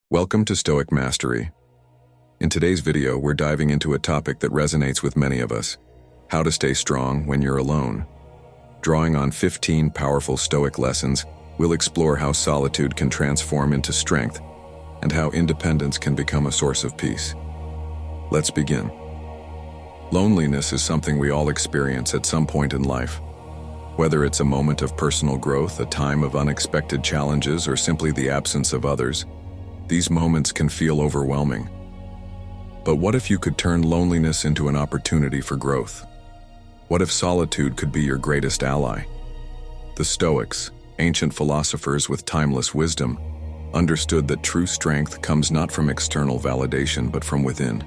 Welcome to Stoic Mastery. In today's video, we're diving into a topic that resonates with many of us: how to stay strong when you're alone. Drawing on 15 powerful Stoic lessons, we'll explore how solitude can transform into strength and how independence can become a source of peace. Let's begin. Loneliness is something we all experience at some point in life. Whether it's a moment of personal growth, a time of unexpected challenges, or simply the absence of others, these moments can feel overwhelming. But what if you could turn loneliness into an opportunity for growth? What if solitude could be your greatest ally? The Stoics, ancient philosophers with timeless wisdom, understood that true strength comes not from external validation but from within.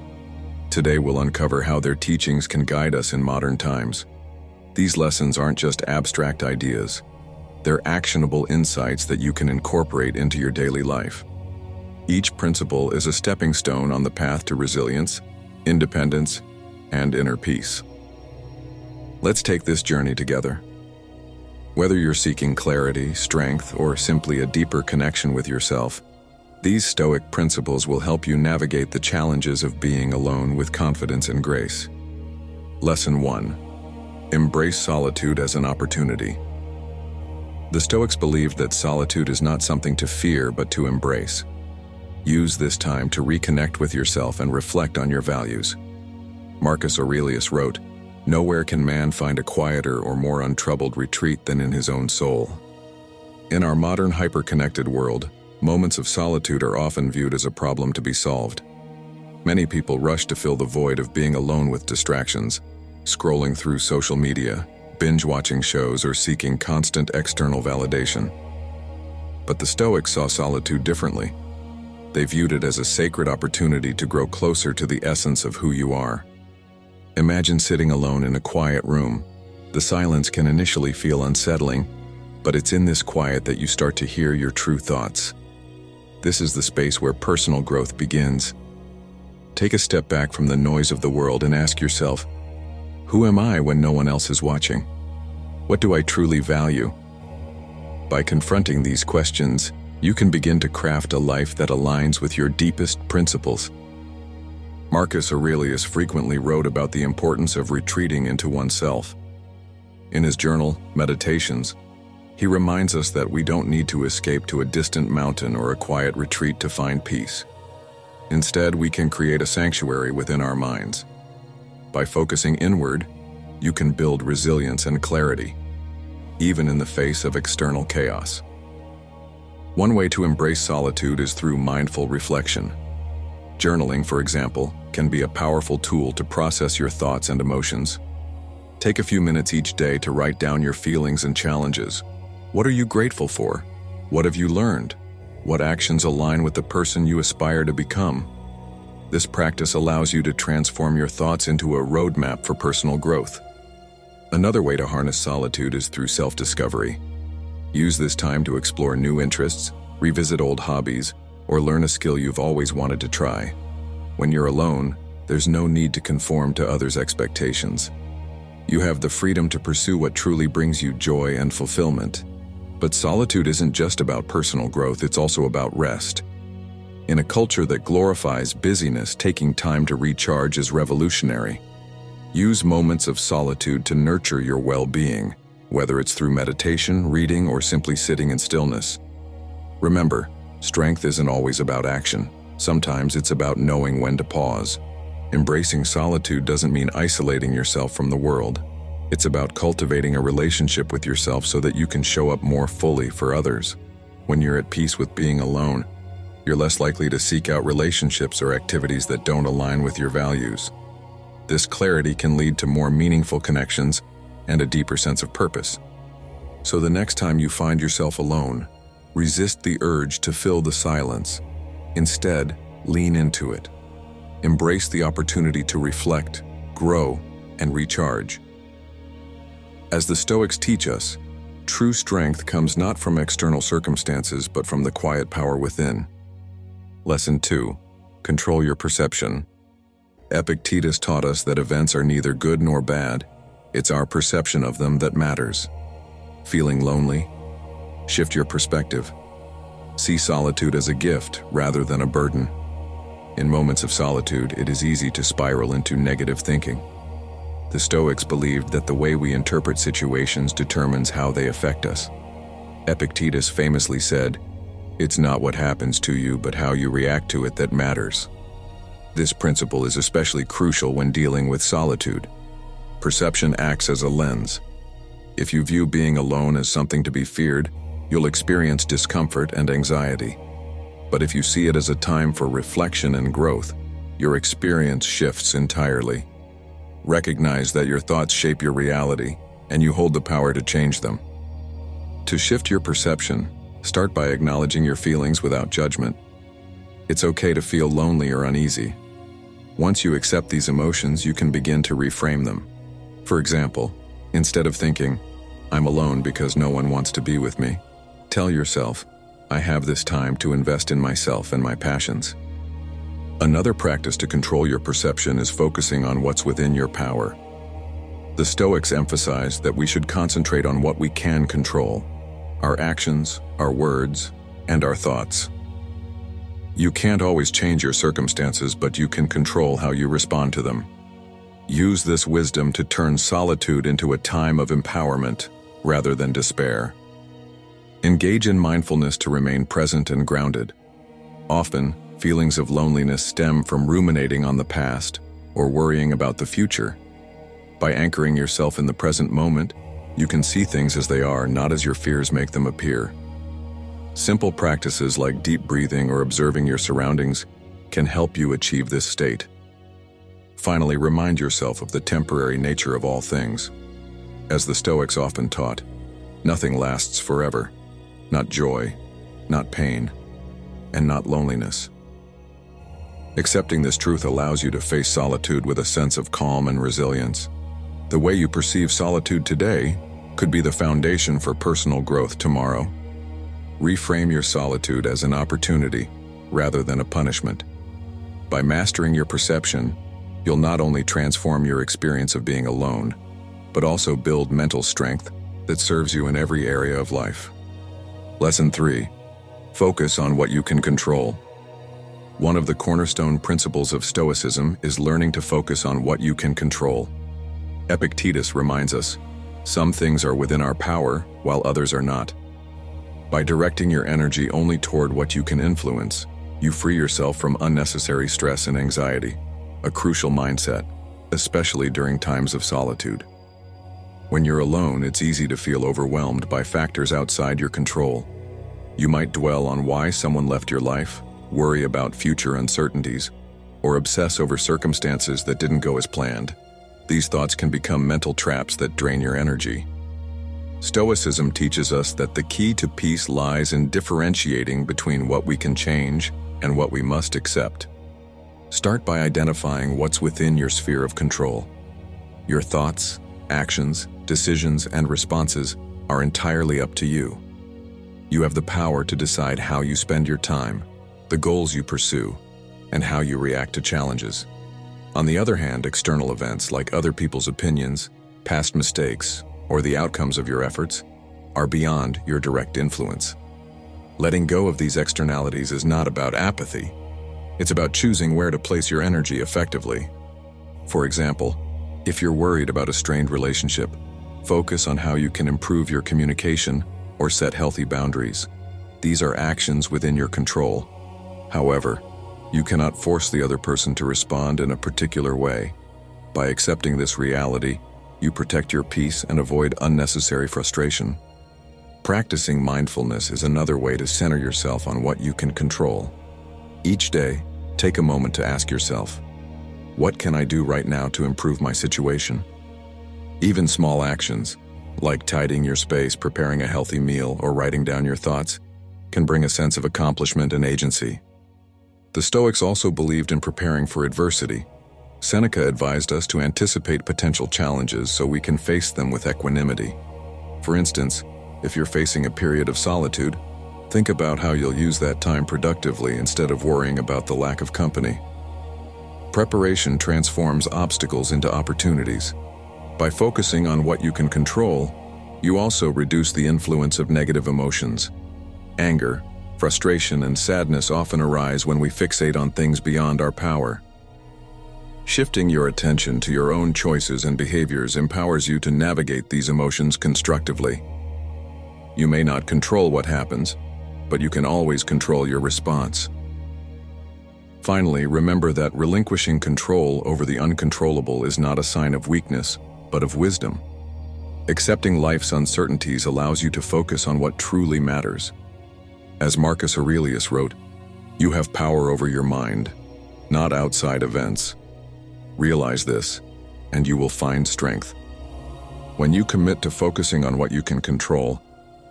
Today we'll uncover how their teachings can guide us in modern times. These lessons aren't just abstract ideas. They're actionable insights that you can incorporate into your daily life. Each principle is a stepping stone on the path to resilience, independence, and inner peace. Let's take this journey together. Whether you're seeking clarity, strength, or simply a deeper connection with yourself, these Stoic principles will help you navigate the challenges of being alone with confidence and grace. Lesson 1. Embrace solitude as an opportunity. The Stoics believed that solitude is not something to fear but to embrace. Use this time to reconnect with yourself and reflect on your values. Marcus Aurelius wrote, "Nowhere can man find a quieter or more untroubled retreat than in his own soul." In our modern hyper-connected world, moments of solitude are often viewed as a problem to be solved. Many people rush to fill the void of being alone with distractions, scrolling through social media, binge-watching shows, or seeking constant external validation. But the Stoics saw solitude differently. They viewed it as a sacred opportunity to grow closer to the essence of who you are. Imagine sitting alone in a quiet room. The silence can initially feel unsettling, but it's in this quiet that you start to hear your true thoughts. This is the space where personal growth begins. Take a step back from the noise of the world and ask yourself, who am I when no one else is watching? What do I truly value? By confronting these questions, you can begin to craft a life that aligns with your deepest principles. Marcus Aurelius frequently wrote about the importance of retreating into oneself. In his journal, Meditations, he reminds us that we don't need to escape to a distant mountain or a quiet retreat to find peace. Instead, we can create a sanctuary within our minds. By focusing inward, you can build resilience and clarity, even in the face of external chaos. One way to embrace solitude is through mindful reflection. Journaling, for example, can be a powerful tool to process your thoughts and emotions. Take a few minutes each day to write down your feelings and challenges. What are you grateful for? What have you learned? What actions align with the person you aspire to become? This practice allows you to transform your thoughts into a roadmap for personal growth. Another way to harness solitude is through self-discovery. Use this time to explore new interests, revisit old hobbies, or learn a skill you've always wanted to try. When you're alone, there's no need to conform to others' expectations. You have the freedom to pursue what truly brings you joy and fulfillment. But solitude isn't just about personal growth, it's also about rest. In a culture that glorifies busyness, taking time to recharge is revolutionary. Use moments of solitude to nurture your well-being, whether it's through meditation, reading, or simply sitting in stillness. Remember, strength isn't always about action. Sometimes it's about knowing when to pause. Embracing solitude doesn't mean isolating yourself from the world. It's about cultivating a relationship with yourself so that you can show up more fully for others. When you're at peace with being alone, you're less likely to seek out relationships or activities that don't align with your values. This clarity can lead to more meaningful connections and a deeper sense of purpose. So the next time you find yourself alone, resist the urge to fill the silence. Instead, lean into it. Embrace the opportunity to reflect, grow, and recharge. As the Stoics teach us, true strength comes not from external circumstances but from the quiet power within. Lesson 2. Control your perception. Epictetus taught us that events are neither good nor bad. It's our perception of them that matters. Feeling lonely? Shift your perspective. See solitude as a gift rather than a burden. In moments of solitude, it is easy to spiral into negative thinking. The Stoics believed that the way we interpret situations determines how they affect us. Epictetus famously said, "It's not what happens to you, but how you react to it that matters." This principle is especially crucial when dealing with solitude. Perception acts as a lens. If you view being alone as something to be feared, you'll experience discomfort and anxiety. But if you see it as a time for reflection and growth, your experience shifts entirely. Recognize that your thoughts shape your reality, and you hold the power to change them. To shift your perception, start by acknowledging your feelings without judgment. It's okay to feel lonely or uneasy. Once you accept these emotions, you can begin to reframe them. For example, instead of thinking, "I'm alone because no one wants to be with me," tell yourself, "I have this time to invest in myself and my passions." Another practice to control your perception is focusing on what's within your power. The Stoics emphasize that we should concentrate on what we can control: our actions, our words, and our thoughts. You can't always change your circumstances, but you can control how you respond to them. Use this wisdom to turn solitude into a time of empowerment rather than despair. Engage in mindfulness to remain present and grounded. Often, feelings of loneliness stem from ruminating on the past or worrying about the future. By anchoring yourself in the present moment, you can see things as they are, not as your fears make them appear. Simple practices like deep breathing or observing your surroundings can help you achieve this state. Finally, remind yourself of the temporary nature of all things. As the Stoics often taught, nothing lasts forever. Not joy, not pain, and not loneliness. Accepting this truth allows you to face solitude with a sense of calm and resilience. The way you perceive solitude today could be the foundation for personal growth tomorrow. Reframe your solitude as an opportunity rather than a punishment. By mastering your perception, you'll not only transform your experience of being alone, but also build mental strength that serves you in every area of life. Lesson 3. Focus on what you can control. One of the cornerstone principles of Stoicism is learning to focus on what you can control. Epictetus reminds us, some things are within our power, while others are not. By directing your energy only toward what you can influence, you free yourself from unnecessary stress and anxiety, a crucial mindset, especially during times of solitude. When you're alone, it's easy to feel overwhelmed by factors outside your control. You might dwell on why someone left your life, worry about future uncertainties, or obsess over circumstances that didn't go as planned. These thoughts can become mental traps that drain your energy. Stoicism teaches us that the key to peace lies in differentiating between what we can change and what we must accept. Start by identifying what's within your sphere of control. Your thoughts, actions, decisions, and responses are entirely up to you. You have the power to decide how you spend your time, the goals you pursue, and how you react to challenges. On the other hand, external events like other people's opinions, past mistakes, or the outcomes of your efforts are beyond your direct influence. Letting go of these externalities is not about apathy. It's about choosing where to place your energy effectively. For example, if you're worried about a strained relationship, focus on how you can improve your communication or set healthy boundaries. These are actions within your control. However, you cannot force the other person to respond in a particular way. By accepting this reality, you protect your peace and avoid unnecessary frustration. Practicing mindfulness is another way to center yourself on what you can control. Each day, take a moment to ask yourself, what can I do right now to improve my situation? Even small actions, like tidying your space, preparing a healthy meal, or writing down your thoughts, can bring a sense of accomplishment and agency. The Stoics also believed in preparing for adversity. Seneca advised us to anticipate potential challenges so we can face them with equanimity. For instance, if you're facing a period of solitude, think about how you'll use that time productively instead of worrying about the lack of company. Preparation transforms obstacles into opportunities. By focusing on what you can control, you also reduce the influence of negative emotions. Anger, Frustration and sadness often arise when we fixate on things beyond our power. Shifting your attention to your own choices and behaviors empowers you to navigate these emotions constructively. You may not control what happens, but you can always control your response. Finally, remember that relinquishing control over the uncontrollable is not a sign of weakness, but of wisdom. Accepting life's uncertainties allows you to focus on what truly matters. As Marcus Aurelius wrote, "You have power over your mind, not outside events. Realize this, and you will find strength." When you commit to focusing on what you can control,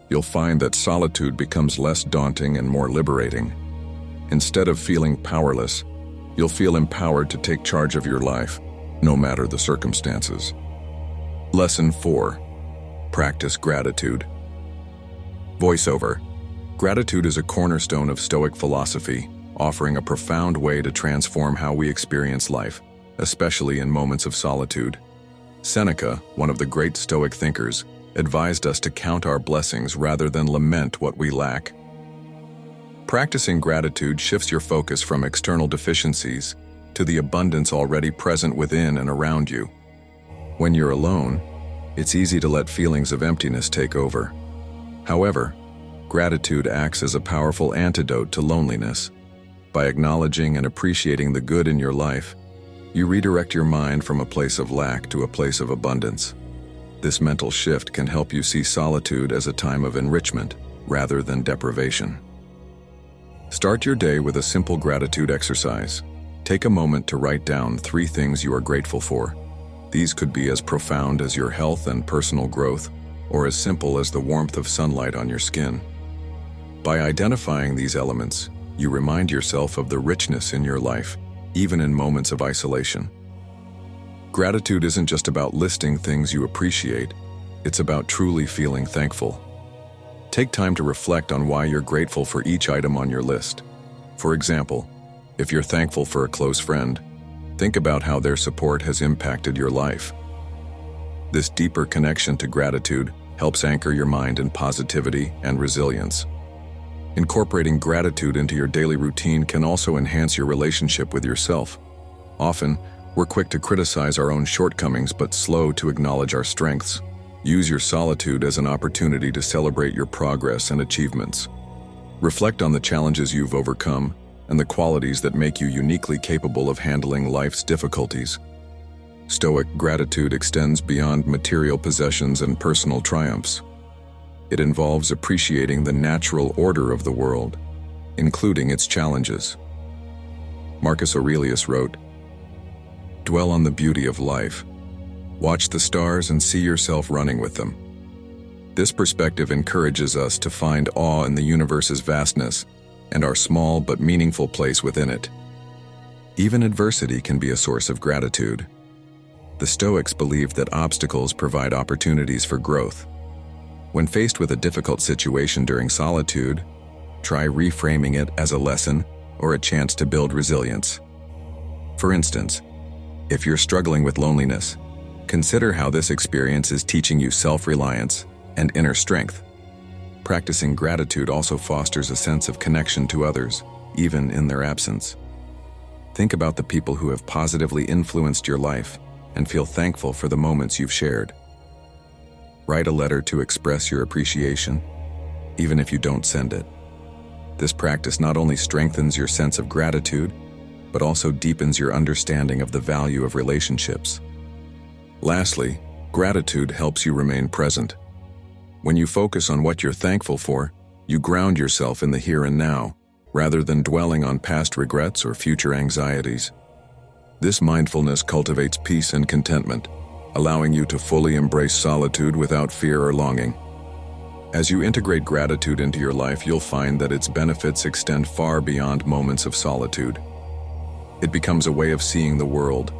you'll find that solitude becomes less daunting and more liberating. Instead of feeling powerless, you'll feel empowered to take charge of your life, no matter the circumstances. Lesson 4. Practice gratitude. Voiceover. Gratitude is a cornerstone of Stoic philosophy, offering a profound way to transform how we experience life, especially in moments of solitude. Seneca, one of the great Stoic thinkers, advised us to count our blessings rather than lament what we lack. Practicing gratitude shifts your focus from external deficiencies to the abundance already present within and around you. When you're alone, it's easy to let feelings of emptiness take over. However, gratitude acts as a powerful antidote to loneliness. By acknowledging and appreciating the good in your life, you redirect your mind from a place of lack to a place of abundance. This mental shift can help you see solitude as a time of enrichment rather than deprivation. Start your day with a simple gratitude exercise. Take a moment to write down 3 things you are grateful for. These could be as profound as your health and personal growth, or as simple as the warmth of sunlight on your skin. By identifying these elements, you remind yourself of the richness in your life, even in moments of isolation. Gratitude isn't just about listing things you appreciate, it's about truly feeling thankful. Take time to reflect on why you're grateful for each item on your list. For example, if you're thankful for a close friend, think about how their support has impacted your life. This deeper connection to gratitude helps anchor your mind in positivity and resilience. Incorporating gratitude into your daily routine can also enhance your relationship with yourself. Often, we're quick to criticize our own shortcomings but slow to acknowledge our strengths. Use your solitude as an opportunity to celebrate your progress and achievements. Reflect on the challenges you've overcome and the qualities that make you uniquely capable of handling life's difficulties. Stoic gratitude extends beyond material possessions and personal triumphs. It involves appreciating the natural order of the world, including its challenges. Marcus Aurelius wrote, "Dwell on the beauty of life. Watch the stars and see yourself running with them." This perspective encourages us to find awe in the universe's vastness and our small but meaningful place within it. Even adversity can be a source of gratitude. The Stoics believed that obstacles provide opportunities for growth. When faced with a difficult situation during solitude, try reframing it as a lesson or a chance to build resilience. For instance, if you're struggling with loneliness, consider how this experience is teaching you self-reliance and inner strength. Practicing gratitude also fosters a sense of connection to others, even in their absence. Think about the people who have positively influenced your life and feel thankful for the moments you've shared. Write a letter to express your appreciation, even if you don't send it. This practice not only strengthens your sense of gratitude, but also deepens your understanding of the value of relationships. Lastly, gratitude helps you remain present. When you focus on what you're thankful for, you ground yourself in the here and now, rather than dwelling on past regrets or future anxieties. This mindfulness cultivates peace and contentment, allowing you to fully embrace solitude without fear or longing. As you integrate gratitude into your life, you'll find that its benefits extend far beyond moments of solitude. It becomes a way of seeing the world,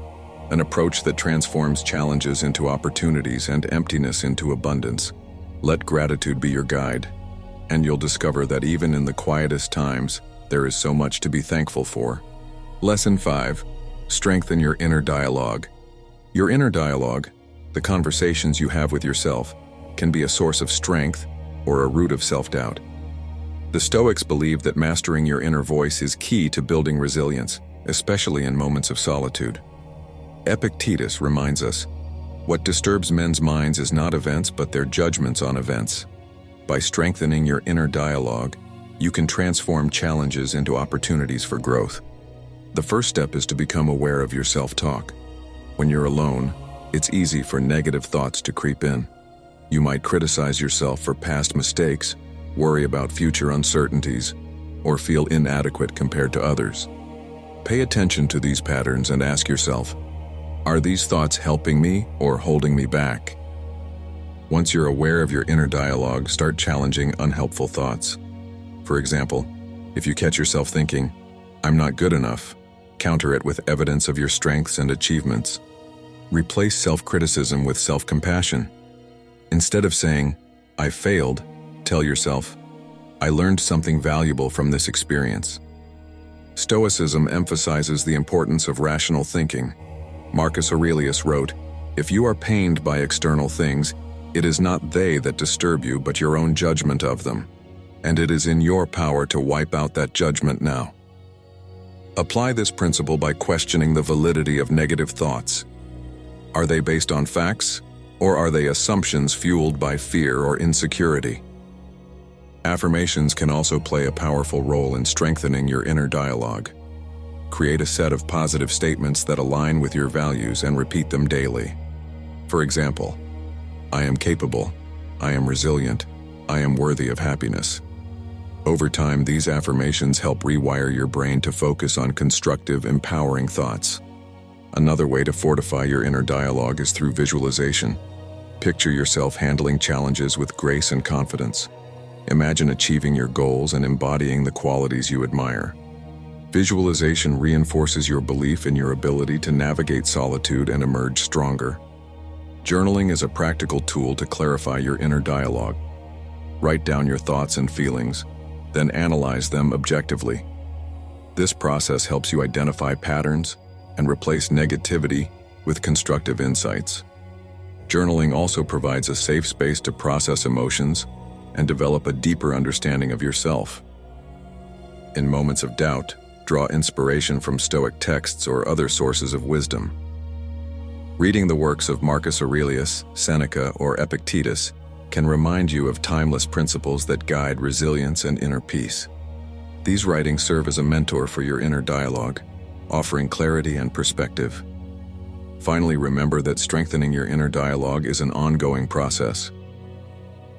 an approach that transforms challenges into opportunities and emptiness into abundance. Let gratitude be your guide, and you'll discover that even in the quietest times, there is so much to be thankful for. Lesson 5. Strengthen your inner dialogue. Your inner dialogue, the conversations you have with yourself, can be a source of strength or a root of self-doubt. The Stoics believe that mastering your inner voice is key to building resilience, especially in moments of solitude. Epictetus reminds us, "What disturbs men's minds is not events but their judgments on events." By strengthening your inner dialogue, you can transform challenges into opportunities for growth. The first step is to become aware of your self-talk. When you're alone, it's easy for negative thoughts to creep in. You might criticize yourself for past mistakes, worry about future uncertainties, or feel inadequate compared to others. Pay attention to these patterns and ask yourself, are these thoughts helping me or holding me back? Once you're aware of your inner dialogue, start challenging unhelpful thoughts. For example, if you catch yourself thinking, "I'm not good enough," counter it with evidence of your strengths and achievements. Replace self-criticism with self-compassion. Instead of saying, "I failed," tell yourself, "I learned something valuable from this experience." Stoicism emphasizes the importance of rational thinking. Marcus Aurelius wrote, "If you are pained by external things, it is not they that disturb you but your own judgment of them, and it is in your power to wipe out that judgment now." Apply this principle by questioning the validity of negative thoughts. Are they based on facts, or are they assumptions fueled by fear or insecurity? Affirmations can also play a powerful role in strengthening your inner dialogue. Create a set of positive statements that align with your values and repeat them daily. For example, "I am capable, I am resilient, I am worthy of happiness." Over time, these affirmations help rewire your brain to focus on constructive, empowering thoughts. Another way to fortify your inner dialogue is through visualization. Picture yourself handling challenges with grace and confidence. Imagine achieving your goals and embodying the qualities you admire. Visualization reinforces your belief in your ability to navigate solitude and emerge stronger. Journaling is a practical tool to clarify your inner dialogue. Write down your thoughts and feelings, then analyze them objectively. This process helps you identify patterns and replace negativity with constructive insights. Journaling also provides a safe space to process emotions and develop a deeper understanding of yourself. In moments of doubt, draw inspiration from Stoic texts or other sources of wisdom. Reading the works of Marcus Aurelius, Seneca, or Epictetus can remind you of timeless principles that guide resilience and inner peace. These writings serve as a mentor for your inner dialogue, offering clarity and perspective. Finally, remember that strengthening your inner dialogue is an ongoing process.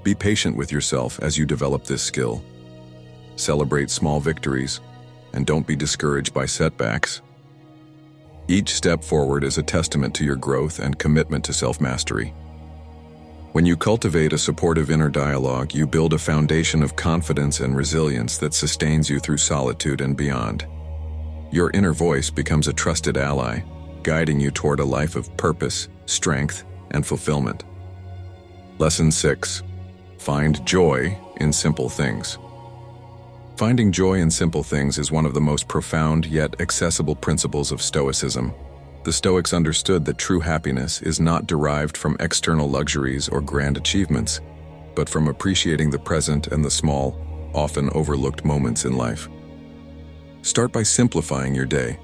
Be patient with yourself as you develop this skill. Celebrate small victories, and don't be discouraged by setbacks. Each step forward is a testament to your growth and commitment to self-mastery. When you cultivate a supportive inner dialogue, you build a foundation of confidence and resilience that sustains you through solitude and beyond. Your inner voice becomes a trusted ally, guiding you toward a life of purpose, strength, and fulfillment. Lesson 6. Find joy in simple things. Finding joy in simple things is one of the most profound yet accessible principles of Stoicism. The Stoics understood that true happiness is not derived from external luxuries or grand achievements, but from appreciating the present and the small, often overlooked moments in life. Start by simplifying your day.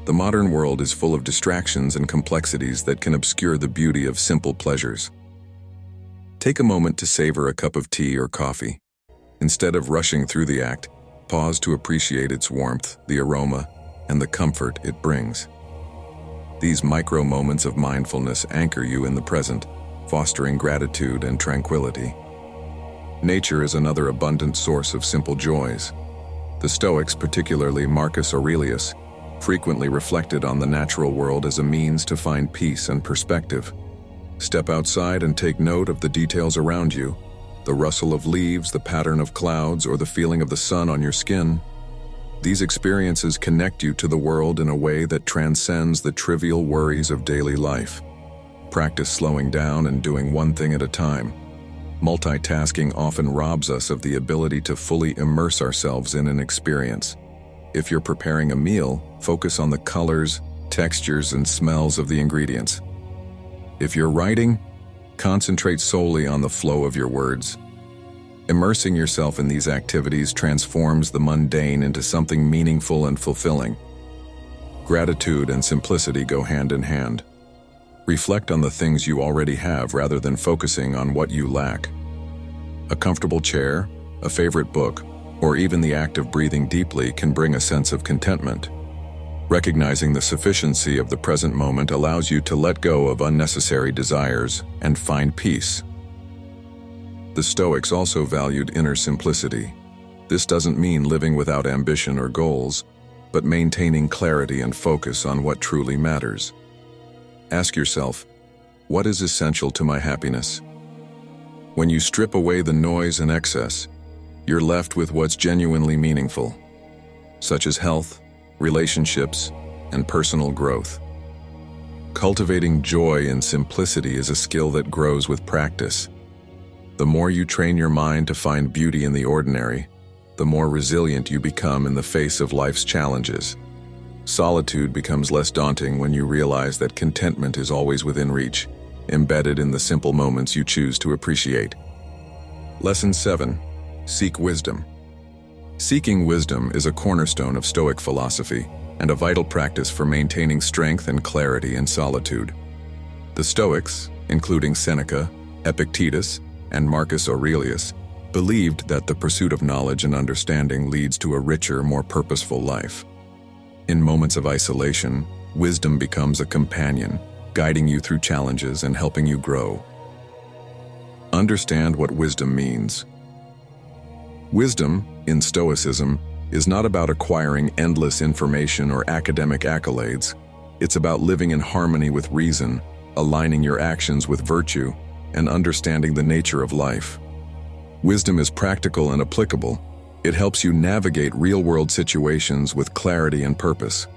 The modern world is full of distractions and complexities that can obscure the beauty of simple pleasures. Take a moment to savor a cup of tea or coffee. Instead of rushing through the act, pause to appreciate its warmth, the aroma, and the comfort it brings. These micro moments of mindfulness anchor you in the present, fostering gratitude and tranquility. Nature is another abundant source of simple joys. The Stoics, particularly Marcus Aurelius, frequently reflected on the natural world as a means to find peace and perspective. Step outside and take note of the details around you, the rustle of leaves, the pattern of clouds, or the feeling of the sun on your skin. These experiences connect you to the world in a way that transcends the trivial worries of daily life. Practice slowing down and doing one thing at a time. Multitasking often robs us of the ability to fully immerse ourselves in an experience. If you're preparing a meal, focus on the colors, textures, and smells of the ingredients. If you're writing, concentrate solely on the flow of your words. Immersing yourself in these activities transforms the mundane into something meaningful and fulfilling. Gratitude and simplicity go hand in hand. Reflect on the things you already have rather than focusing on what you lack. A comfortable chair, a favorite book, or even the act of breathing deeply can bring a sense of contentment. Recognizing the sufficiency of the present moment allows you to let go of unnecessary desires and find peace. The Stoics also valued inner simplicity. This doesn't mean living without ambition or goals, but maintaining clarity and focus on what truly matters. Ask yourself, what is essential to my happiness? When you strip away the noise and excess, you're left with what's genuinely meaningful, such as health, relationships, and personal growth. Cultivating joy and simplicity is a skill that grows with practice. The more you train your mind to find beauty in the ordinary, the more resilient you become in the face of life's challenges. Solitude becomes less daunting when you realize that contentment is always within reach, embedded in the simple moments you choose to appreciate. Lesson 7. Seek wisdom. Seeking wisdom is a cornerstone of Stoic philosophy and a vital practice for maintaining strength and clarity in solitude. The Stoics, including Seneca, Epictetus, and Marcus Aurelius, believed that the pursuit of knowledge and understanding leads to a richer, more purposeful life. In moments of isolation, wisdom becomes a companion, guiding you through challenges and helping you grow. Understand what wisdom means. Wisdom, in Stoicism, is not about acquiring endless information or academic accolades. It's about living in harmony with reason, aligning your actions with virtue, and understanding the nature of life. Wisdom is practical and applicable. It helps you navigate real-world situations with clarity and purpose.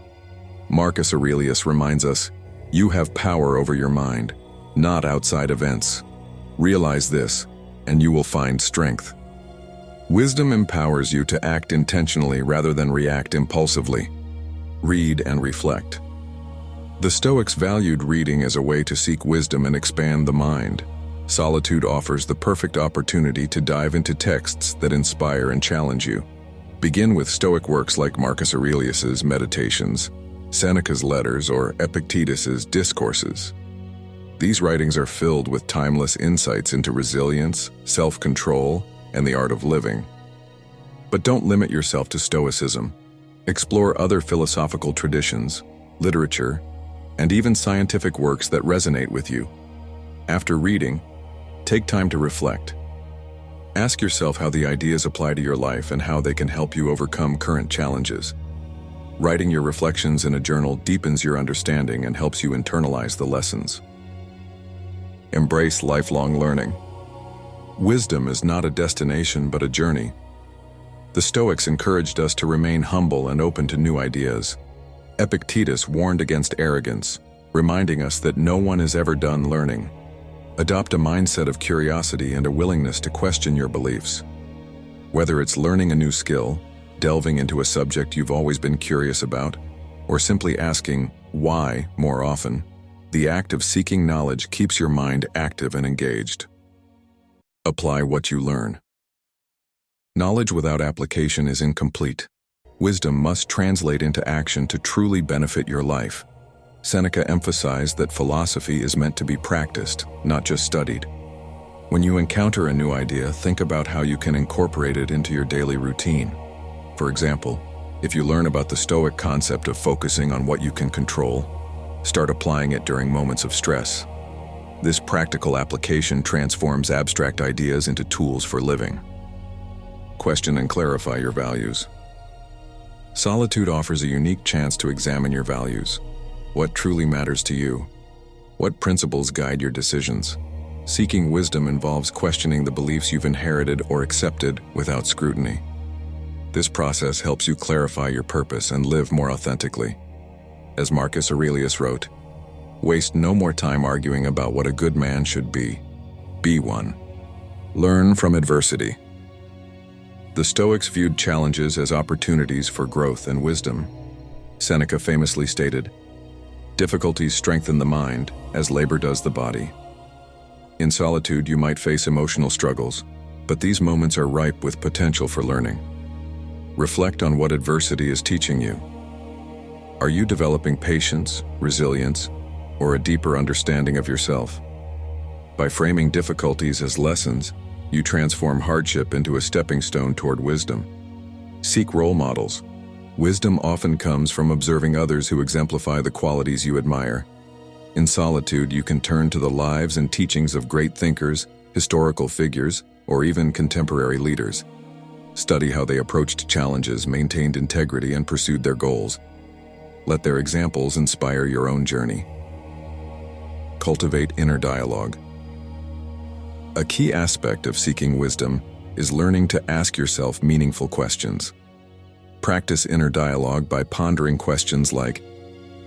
Marcus Aurelius reminds us, you have power over your mind, not outside events. Realize this, and you will find strength. Wisdom empowers you to act intentionally rather than react impulsively. Read and reflect. The Stoics valued reading as a way to seek wisdom and expand the mind. Solitude offers the perfect opportunity to dive into texts that inspire and challenge you. Begin with Stoic works like Marcus Aurelius's Meditations, Seneca's Letters, or Epictetus's Discourses. These writings are filled with timeless insights into resilience, self-control, and the art of living. But don't limit yourself to Stoicism. Explore other philosophical traditions, literature, and even scientific works that resonate with you. After reading, take time to reflect. Ask yourself how the ideas apply to your life and how they can help you overcome current challenges. Writing your reflections in a journal deepens your understanding and helps you internalize the lessons. Embrace lifelong learning. Wisdom is not a destination but a journey. The Stoics encouraged us to remain humble and open to new ideas. Epictetus warned against arrogance, reminding us that no one is ever done learning. Adopt a mindset of curiosity and a willingness to question your beliefs. Whether it's learning a new skill, delving into a subject you've always been curious about, or simply asking why more often, the act of seeking knowledge keeps your mind active and engaged. Apply what you learn. Knowledge without application is incomplete. Wisdom must translate into action to truly benefit your life. Seneca emphasized that philosophy is meant to be practiced, not just studied. When you encounter a new idea, think about how you can incorporate it into your daily routine. For example, if you learn about the Stoic concept of focusing on what you can control, start applying it during moments of stress. This practical application transforms abstract ideas into tools for living. Question and clarify your values. Solitude offers a unique chance to examine your values. What truly matters to you? What principles guide your decisions? Seeking wisdom involves questioning the beliefs you've inherited or accepted without scrutiny. This process helps you clarify your purpose and live more authentically. As Marcus Aurelius wrote, "Waste no more time arguing about what a good man should be. Be one." Learn from adversity. The Stoics viewed challenges as opportunities for growth and wisdom. Seneca famously stated, "Difficulties strengthen the mind, as labor does the body." In solitude, you might face emotional struggles. but these moments are ripe with potential for learning. Reflect on what adversity is teaching you. Are you developing patience, resilience, or a deeper understanding of yourself? By framing difficulties as lessons, you transform hardship into a stepping stone toward wisdom. Seek role models. Wisdom often comes from observing others who exemplify the qualities you admire. In solitude, you can turn to the lives and teachings of great thinkers, historical figures, or even contemporary leaders. Study how they approached challenges, maintained integrity, and pursued their goals. Let their examples inspire your own journey. Cultivate inner dialogue. A key aspect of seeking wisdom is learning to ask yourself meaningful questions. Practice inner dialogue by pondering questions like,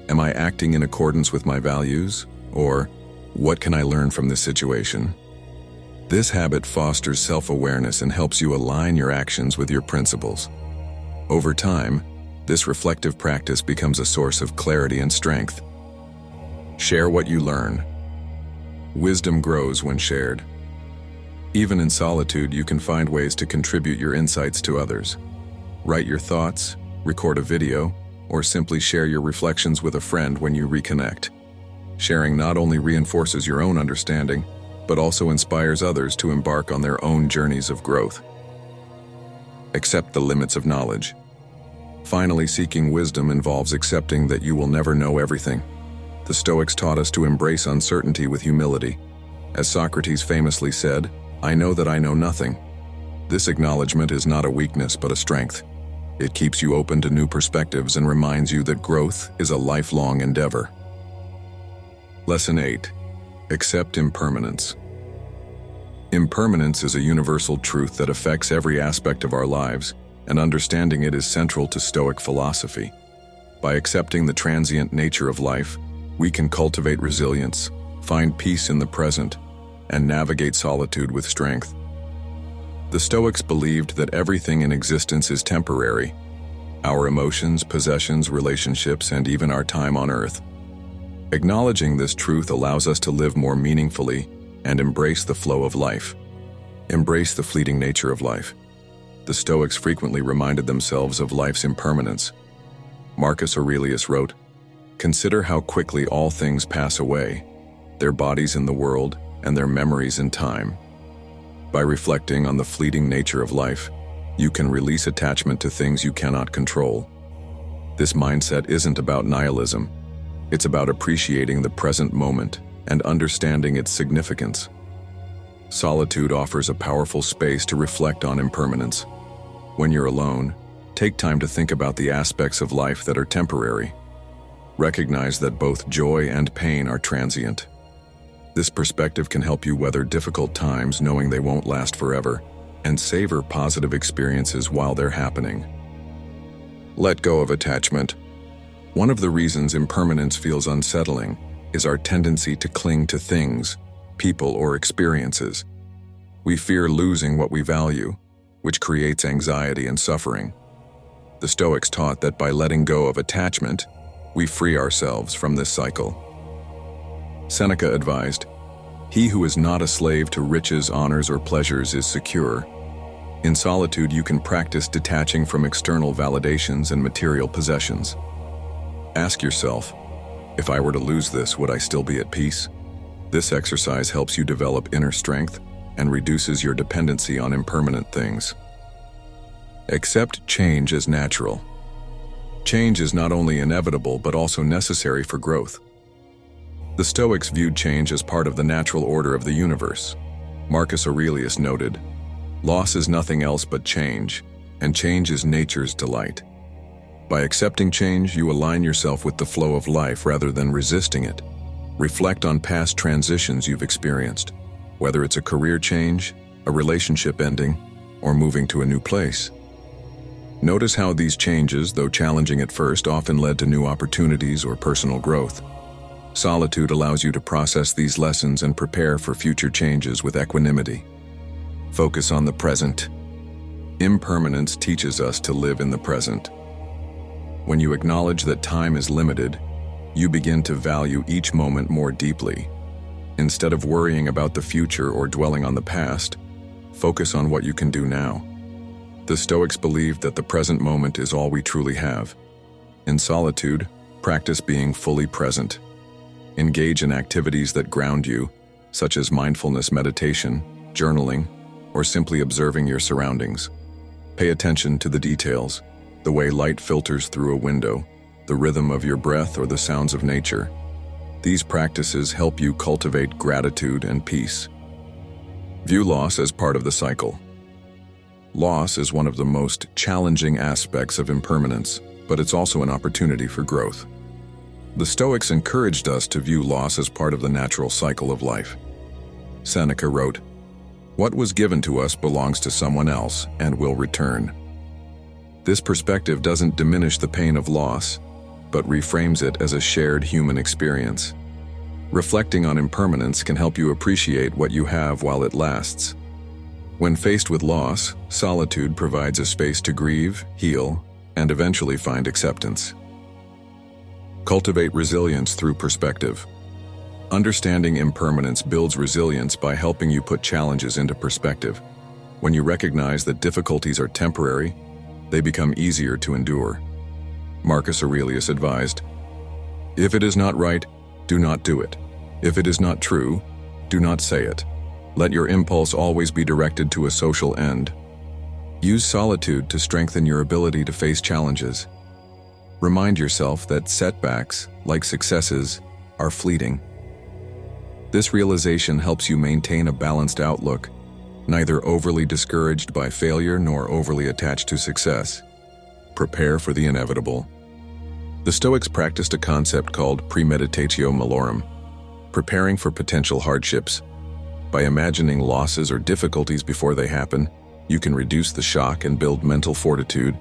am I acting in accordance with my values? Or, what can I learn from this situation? This habit fosters self-awareness and helps you align your actions with your principles. Over time, this reflective practice becomes a source of clarity and strength. Share what you learn. Wisdom grows when shared. Even in solitude, you can find ways to contribute your insights to others. Write your thoughts, record a video, or simply share your reflections with a friend when you reconnect. Sharing not only reinforces your own understanding, but also inspires others to embark on their own journeys of growth. Accept the limits of knowledge. Finally, seeking wisdom involves accepting that you will never know everything. The Stoics taught us to embrace uncertainty with humility. As Socrates famously said, "I know that I know nothing." This acknowledgement is not a weakness but a strength. It keeps you open to new perspectives and reminds you that growth is a lifelong endeavor. Lesson 8. Accept impermanence. Impermanence is a universal truth that affects every aspect of our lives, and understanding it is central to Stoic philosophy. By accepting the transient nature of life, we can cultivate resilience, find peace in the present, and navigate solitude with strength. The Stoics believed that everything in existence is temporary: our emotions, possessions, relationships, and even our time on earth. Acknowledging this truth allows us to live more meaningfully and embrace the flow of life. Embrace the fleeting nature of life. The Stoics frequently reminded themselves of life's impermanence. Marcus Aurelius wrote, "Consider how quickly all things pass away, their bodies in the world and their memories in time." By reflecting on the fleeting nature of life, you can release attachment to things you cannot control. This mindset isn't about nihilism. It's about appreciating the present moment and understanding its significance. Solitude offers a powerful space to reflect on impermanence. When you're alone, take time to think about the aspects of life that are temporary. Recognize that both joy and pain are transient. This perspective can help you weather difficult times knowing they won't last forever, and savor positive experiences while they're happening. Let go of attachment. One of the reasons impermanence feels unsettling is our tendency to cling to things, people, or experiences. We fear losing what we value, which creates anxiety and suffering. The Stoics taught that by letting go of attachment, we free ourselves from this cycle. Seneca advised, "He who is not a slave to riches, honors, or pleasures is secure." In solitude, you can practice detaching from external validations and material possessions. Ask yourself, if I were to lose this, would I still be at peace? This exercise helps you develop inner strength and reduces your dependency on impermanent things. Accept change as natural. Change is not only inevitable but also necessary for growth. The Stoics viewed change as part of the natural order of the universe. Marcus Aurelius noted, "Loss is nothing else but change, and change is nature's delight." By accepting change, you align yourself with the flow of life rather than resisting it. Reflect on past transitions you've experienced, whether it's a career change, a relationship ending, or moving to a new place. Notice how these changes, though challenging at first, often led to new opportunities or personal growth. Solitude allows you to process these lessons and prepare for future changes with equanimity. Focus on the present. Impermanence teaches us to live in the present. When you acknowledge that time is limited, you begin to value each moment more deeply. Instead of worrying about the future or dwelling on the past, Focus on what you can do now. The Stoics believed that the present moment is all we truly have. In solitude, practice being fully present. Engage in activities that ground you, such as mindfulness meditation, journaling, or simply observing your surroundings. Pay attention to the details, the way light filters through a window, the rhythm of your breath, or the sounds of nature. These practices help you cultivate gratitude and peace. View loss as part of the cycle. Loss is one of the most challenging aspects of impermanence, but it's also an opportunity for growth. The Stoics encouraged us to view loss as part of the natural cycle of life. Seneca wrote, "What was given to us belongs to someone else and will return." This perspective doesn't diminish the pain of loss, but reframes it as a shared human experience. Reflecting on impermanence can help you appreciate what you have while it lasts. When faced with loss, solitude provides a space to grieve, heal, and eventually find acceptance. Cultivate resilience through perspective. Understanding impermanence builds resilience by helping you put challenges into perspective. When you recognize that difficulties are temporary, they become easier to endure. Marcus Aurelius advised, "If it is not right, do not do it. If it is not true, do not say it. Let your impulse always be directed to a social end." Use solitude to strengthen your ability to face challenges. Remind yourself that setbacks, like successes, are fleeting. This realization helps you maintain a balanced outlook, neither overly discouraged by failure nor overly attached to success. Prepare for the inevitable. The Stoics practiced a concept called premeditatio malorum, preparing for potential hardships. By imagining losses or difficulties before they happen, you can reduce the shock and build mental fortitude.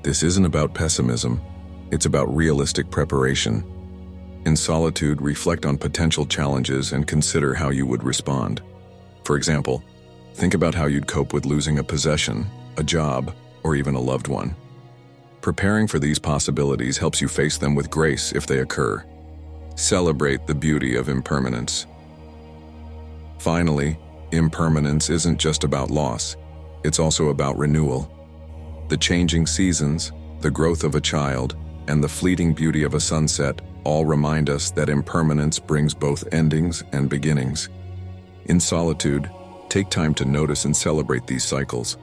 This isn't about pessimism, it's about realistic preparation. In solitude, reflect on potential challenges and consider how you would respond. For example, think about how you'd cope with losing a possession, a job, or even a loved one. Preparing for these possibilities helps you face them with grace if they occur. Celebrate the beauty of impermanence. Finally, impermanence isn't just about loss, it's also about renewal. The changing seasons, the growth of a child, and the fleeting beauty of a sunset all remind us that impermanence brings both endings and beginnings. In solitude, take time to notice and celebrate these cycles.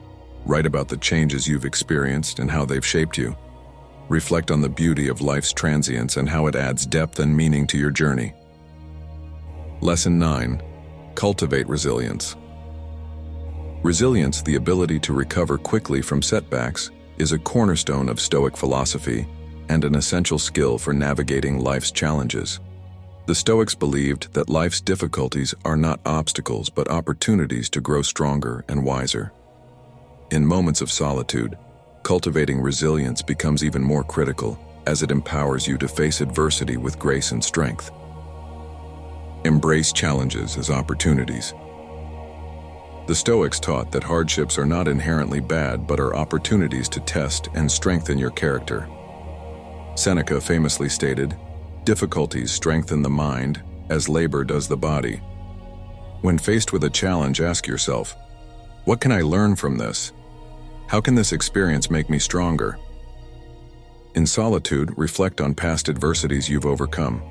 Write about the changes you've experienced and how they've shaped you. Reflect on the beauty of life's transience and how it adds depth and meaning to your journey. Lesson 9. Cultivate resilience. Resilience, the ability to recover quickly from setbacks, is a cornerstone of Stoic philosophy and an essential skill for navigating life's challenges. The Stoics believed that life's difficulties are not obstacles but opportunities to grow stronger and wiser. In moments of solitude, cultivating resilience becomes even more critical as it empowers you to face adversity with grace and strength. Embrace challenges as opportunities. The Stoics taught that hardships are not inherently bad but are opportunities to test and strengthen your character. Seneca famously stated, "Difficulties strengthen the mind as labor does the body." When faced with a challenge, ask yourself, what can I learn from this? How can this experience make me stronger? In solitude, reflect on past adversities you've overcome.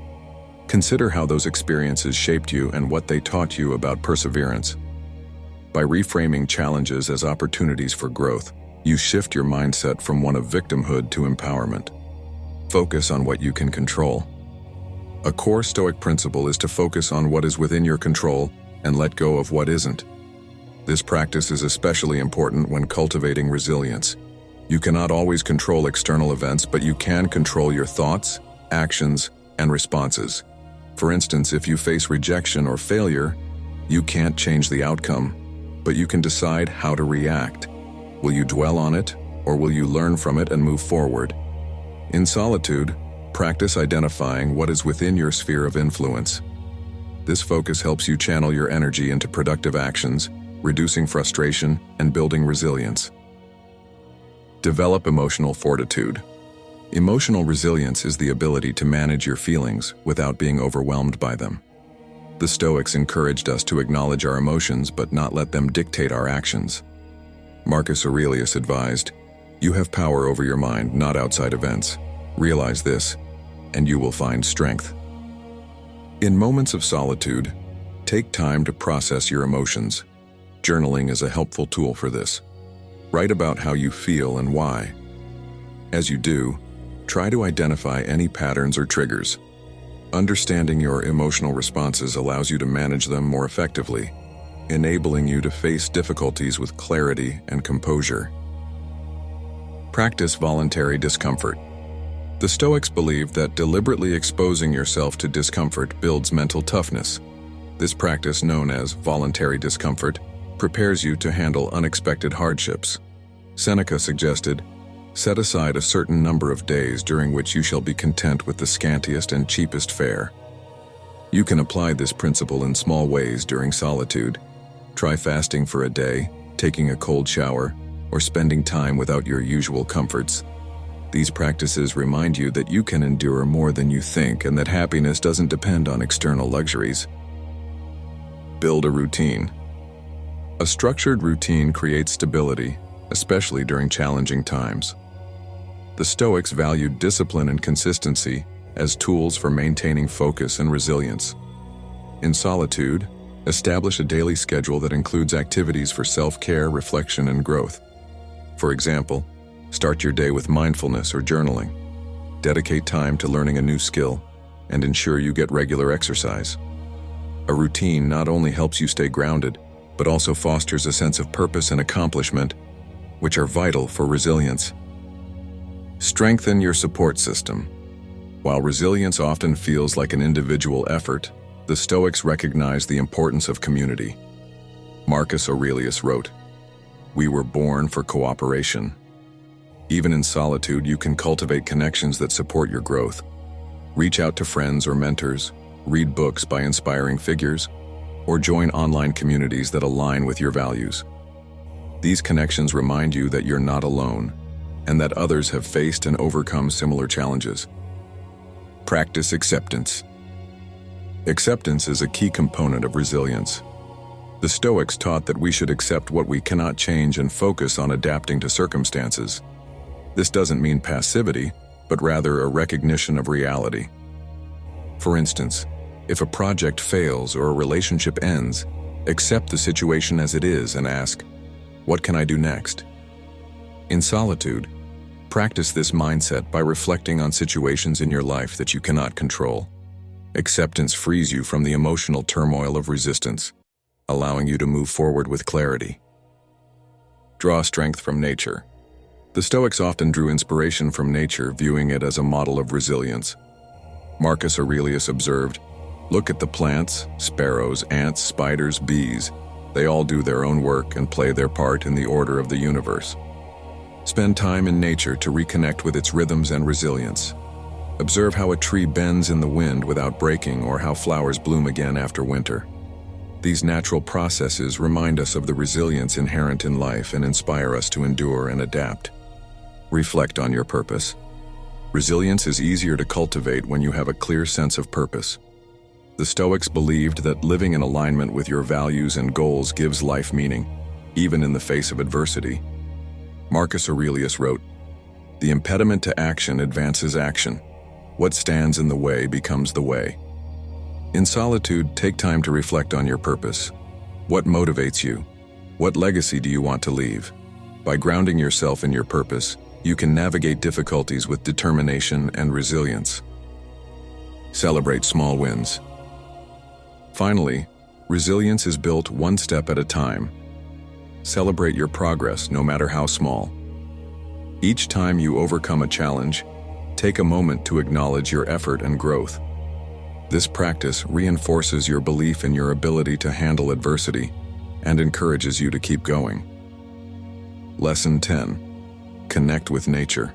Consider how those experiences shaped you and what they taught you about perseverance. By reframing challenges as opportunities for growth, you shift your mindset from one of victimhood to empowerment. Focus on what you can control. A core Stoic principle is to focus on what is within your control and let go of what isn't. This practice is especially important when cultivating resilience. You cannot always control external events, but you can control your thoughts, actions, and responses. For instance, if you face rejection or failure, you can't change the outcome, but you can decide how to react. Will you dwell on it, or will you learn from it and move forward? In solitude, practice identifying what is within your sphere of influence. This focus helps you channel your energy into productive actions, reducing frustration and building resilience. Develop emotional fortitude. Emotional resilience is the ability to manage your feelings without being overwhelmed by them. The Stoics encouraged us to acknowledge our emotions but not let them dictate our actions. Marcus Aurelius advised, "You have power over your mind, not outside events. Realize this, and you will find strength." In moments of solitude, take time to process your emotions. Journaling is a helpful tool for this. Write about how you feel and why. As you do, try to identify any patterns or triggers. Understanding your emotional responses allows you to manage them more effectively, enabling you to face difficulties with clarity and composure. Practice voluntary discomfort. The Stoics believed that deliberately exposing yourself to discomfort builds mental toughness. This practice, known as voluntary discomfort, prepares you to handle unexpected hardships. Seneca suggested, "Set aside a certain number of days during which you shall be content with the scantiest and cheapest fare." You can apply this principle in small ways during solitude. Try fasting for a day, taking a cold shower, or spending time without your usual comforts. These practices remind you that you can endure more than you think and that happiness doesn't depend on external luxuries. Build a routine. A structured routine creates stability, especially during challenging times. The Stoics valued discipline and consistency as tools for maintaining focus and resilience. In solitude, establish a daily schedule that includes activities for self-care, reflection, and growth. For example, start your day with mindfulness or journaling. Dedicate time to learning a new skill, and ensure you get regular exercise. A routine not only helps you stay grounded, but also fosters a sense of purpose and accomplishment, which are vital for resilience. Strengthen your support system. While resilience often feels like an individual effort, the Stoics recognize the importance of community. Marcus Aurelius wrote, "We were born for cooperation." Even in solitude, you can cultivate connections that support your growth. Reach out to friends or mentors, read books by inspiring figures, or join online communities that align with your values. These connections remind you that you're not alone, and that others have faced and overcome similar challenges. Practice acceptance. Acceptance is a key component of resilience. The Stoics taught that we should accept what we cannot change and focus on adapting to circumstances. This doesn't mean passivity, but rather a recognition of reality. For instance, if a project fails or a relationship ends, accept the situation as it is and ask, "What can I do next?" In solitude, practice this mindset by reflecting on situations in your life that you cannot control. Acceptance frees you from the emotional turmoil of resistance, allowing you to move forward with clarity. Draw strength from nature. The Stoics often drew inspiration from nature, viewing it as a model of resilience. Marcus Aurelius observed, "Look at the plants, sparrows, ants, spiders, bees. They all do their own work and play their part in the order of the universe." Spend time in nature to reconnect with its rhythms and resilience. Observe how a tree bends in the wind without breaking, or how flowers bloom again after winter. These natural processes remind us of the resilience inherent in life and inspire us to endure and adapt. Reflect on your purpose. Resilience is easier to cultivate when you have a clear sense of purpose. The Stoics believed that living in alignment with your values and goals gives life meaning, even in the face of adversity. Marcus Aurelius wrote, "The impediment to action advances action. What stands in the way becomes the way." In solitude, take time to reflect on your purpose. What motivates you? What legacy do you want to leave? By grounding yourself in your purpose, you can navigate difficulties with determination and resilience. Celebrate small wins. Finally, resilience is built one step at a time. Celebrate your progress, no matter how small. Each time you overcome a challenge, take a moment to acknowledge your effort and growth. This practice reinforces your belief in your ability to handle adversity and encourages you to keep going. Lesson 10. Connect with nature.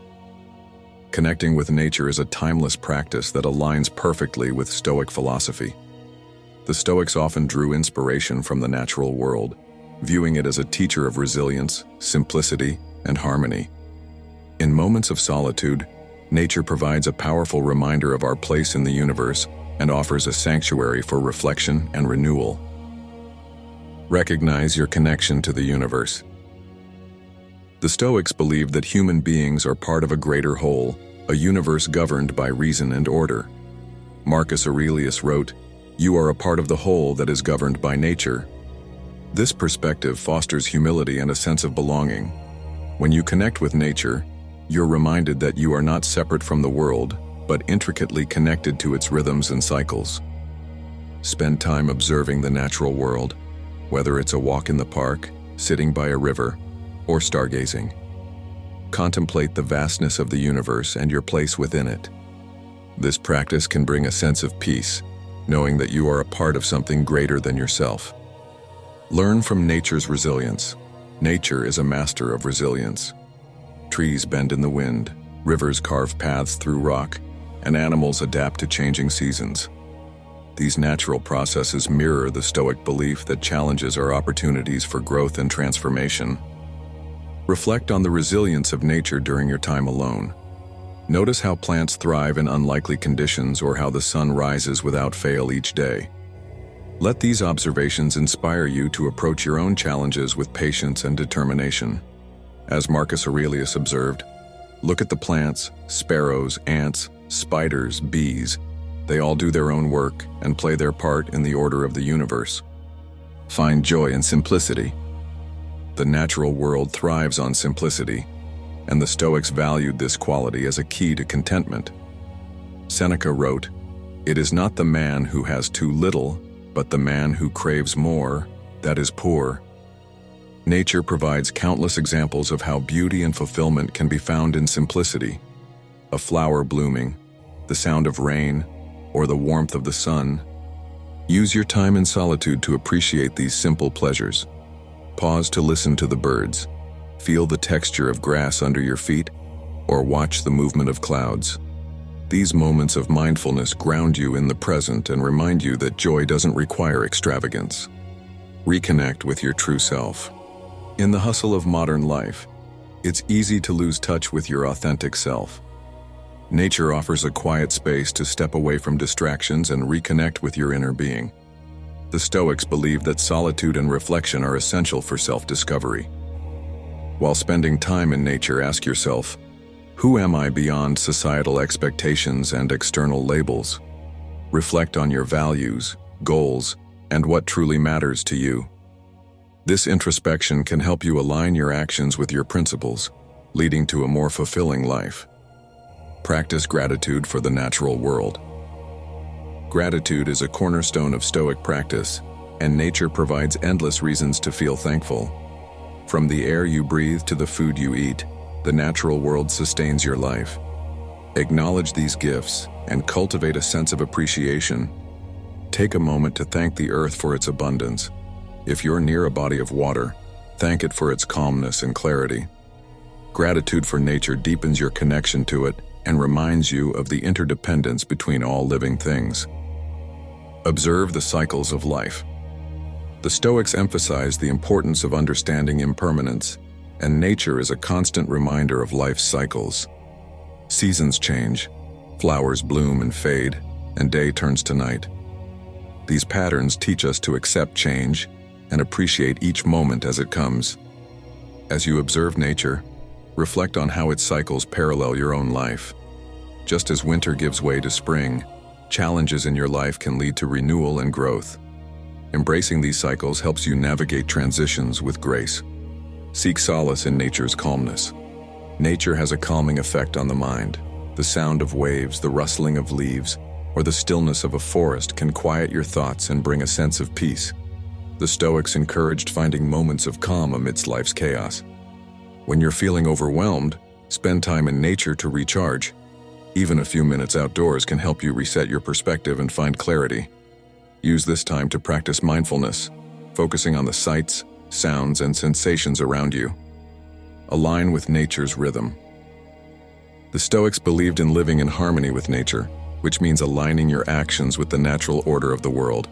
Connecting with nature is a timeless practice that aligns perfectly with Stoic philosophy. The Stoics often drew inspiration from the natural world, viewing it as a teacher of resilience, simplicity, and harmony. In moments of solitude, nature provides a powerful reminder of our place in the universe and offers a sanctuary for reflection and renewal. Recognize your connection to the universe. The Stoics believed that human beings are part of a greater whole, a universe governed by reason and order. Marcus Aurelius wrote, "You are a part of the whole that is governed by nature." This perspective fosters humility and a sense of belonging. When you connect with nature, you're reminded that you are not separate from the world, but intricately connected to its rhythms and cycles. Spend time observing the natural world, whether it's a walk in the park, sitting by a river, or stargazing. Contemplate the vastness of the universe and your place within it. This practice can bring a sense of peace, knowing that you are a part of something greater than yourself. Learn from nature's resilience. Nature is a master of resilience. Trees bend in the wind, rivers carve paths through rock, and animals adapt to changing seasons. These natural processes mirror the Stoic belief that challenges are opportunities for growth and transformation. Reflect on the resilience of nature during your time alone. Notice how plants thrive in unlikely conditions or how the sun rises without fail each day. Let these observations inspire you to approach your own challenges with patience and determination. As Marcus Aurelius observed, look at the plants, sparrows, ants, spiders, bees. They all do their own work and play their part in the order of the universe. Find joy in simplicity. The natural world thrives on simplicity, and the Stoics valued this quality as a key to contentment. Seneca wrote, "It is not the man who has too little, but the man who craves more, that is poor." Nature provides countless examples of how beauty and fulfillment can be found in simplicity. A flower blooming, the sound of rain, or the warmth of the sun. Use your time in solitude to appreciate these simple pleasures. Pause to listen to the birds, feel the texture of grass under your feet, or watch the movement of clouds. These moments of mindfulness ground you in the present and remind you that joy doesn't require extravagance. Reconnect with your true self. In the hustle of modern life, it's easy to lose touch with your authentic self. Nature offers a quiet space to step away from distractions and reconnect with your inner being. The Stoics believe that solitude and reflection are essential for self-discovery. While spending time in nature, ask yourself, who am I beyond societal expectations and external labels? Reflect on your values, goals, and what truly matters to you. This introspection can help you align your actions with your principles, leading to a more fulfilling life. Practice gratitude for the natural world. Gratitude is a cornerstone of Stoic practice, and nature provides endless reasons to feel thankful. From the air you breathe to the food you eat, the natural world sustains your life. Acknowledge these gifts and cultivate a sense of appreciation. Take a moment to thank the earth for its abundance. If you're near a body of water, thank it for its calmness and clarity. Gratitude for nature deepens your connection to it and reminds you of the interdependence between all living things. Observe the cycles of life. The Stoics emphasize the importance of understanding impermanence, and nature is a constant reminder of life's cycles. Seasons change, flowers bloom and fade, and day turns to night. These patterns teach us to accept change and appreciate each moment as it comes. As you observe nature, reflect on how its cycles parallel your own life. Just as winter gives way to spring, challenges in your life can lead to renewal and growth. Embracing these cycles helps you navigate transitions with grace. Seek solace in nature's calmness. Nature has a calming effect on the mind. The sound of waves, the rustling of leaves, or the stillness of a forest can quiet your thoughts and bring a sense of peace. The Stoics encouraged finding moments of calm amidst life's chaos. When you're feeling overwhelmed, spend time in nature to recharge. Even a few minutes outdoors can help you reset your perspective and find clarity. Use this time to practice mindfulness, focusing on the sights, sounds, and sensations around you. Align with nature's rhythm. The Stoics believed in living in harmony with nature, which means aligning your actions with the natural order of the world.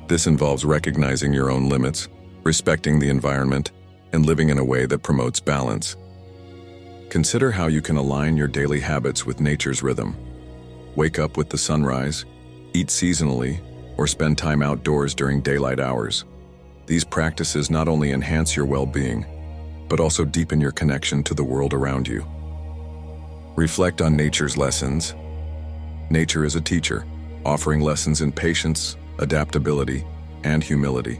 This involves recognizing your own limits, respecting the environment, and living in a way that promotes balance. Consider how you can align your daily habits with nature's rhythm. Wake up with the sunrise, eat seasonally, or spend time outdoors during daylight hours. These practices not only enhance your well-being, but also deepen your connection to the world around you. Reflect on nature's lessons. Nature is a teacher, offering lessons in patience, adaptability, and humility.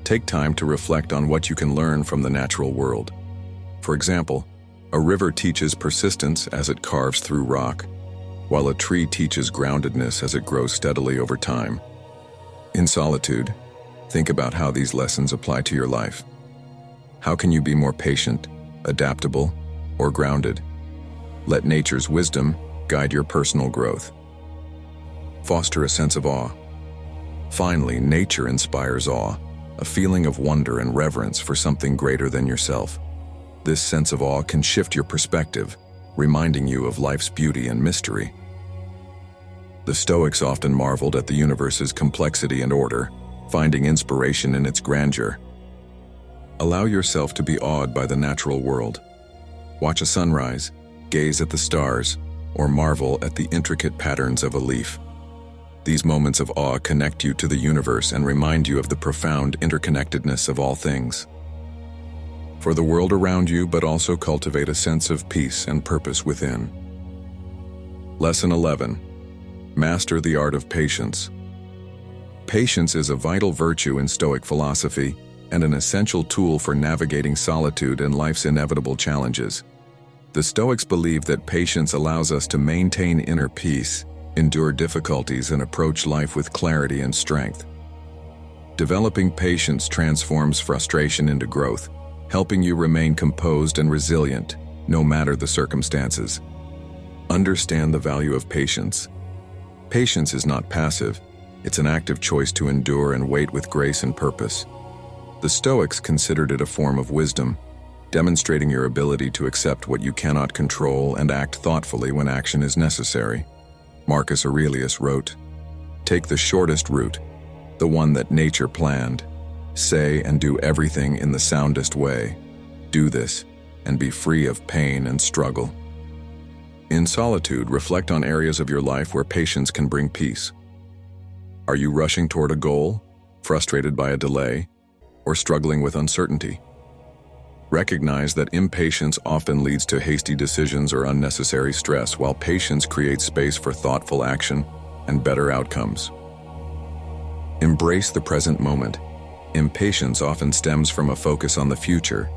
Take time to reflect on what you can learn from the natural world. For example, a river teaches persistence as it carves through rock, while a tree teaches groundedness as it grows steadily over time. In solitude, think about how these lessons apply to your life. How can you be more patient, adaptable, or grounded? Let nature's wisdom guide your personal growth. Foster a sense of awe. Finally, nature inspires awe, a feeling of wonder and reverence for something greater than yourself. This sense of awe can shift your perspective, reminding you of life's beauty and mystery. The Stoics often marveled at the universe's complexity and order, finding inspiration in its grandeur. Allow yourself to be awed by the natural world. Watch a sunrise, gaze at the stars, or marvel at the intricate patterns of a leaf. These moments of awe connect you to the universe and remind you of the profound interconnectedness of all things. For the world around you, but also cultivate a sense of peace and purpose within. Lesson 11. Master the art of patience. Patience is a vital virtue in Stoic philosophy and an essential tool for navigating solitude and life's inevitable challenges. The Stoics believe that patience allows us to maintain inner peace, endure difficulties, and approach life with clarity and strength. Developing patience transforms frustration into growth, helping you remain composed and resilient, no matter the circumstances. Understand the value of patience. Patience is not passive, it's an active choice to endure and wait with grace and purpose. The Stoics considered it a form of wisdom, demonstrating your ability to accept what you cannot control and act thoughtfully when action is necessary. Marcus Aurelius wrote, "Take the shortest route, the one that nature planned. Say and do everything in the soundest way. Do this, and be free of pain and struggle." In solitude, reflect on areas of your life where patience can bring peace. Are you rushing toward a goal, frustrated by a delay, or struggling with uncertainty? Recognize that impatience often leads to hasty decisions or unnecessary stress, while patience creates space for thoughtful action and better outcomes. Embrace the present moment. Impatience often stems from a focus on the future,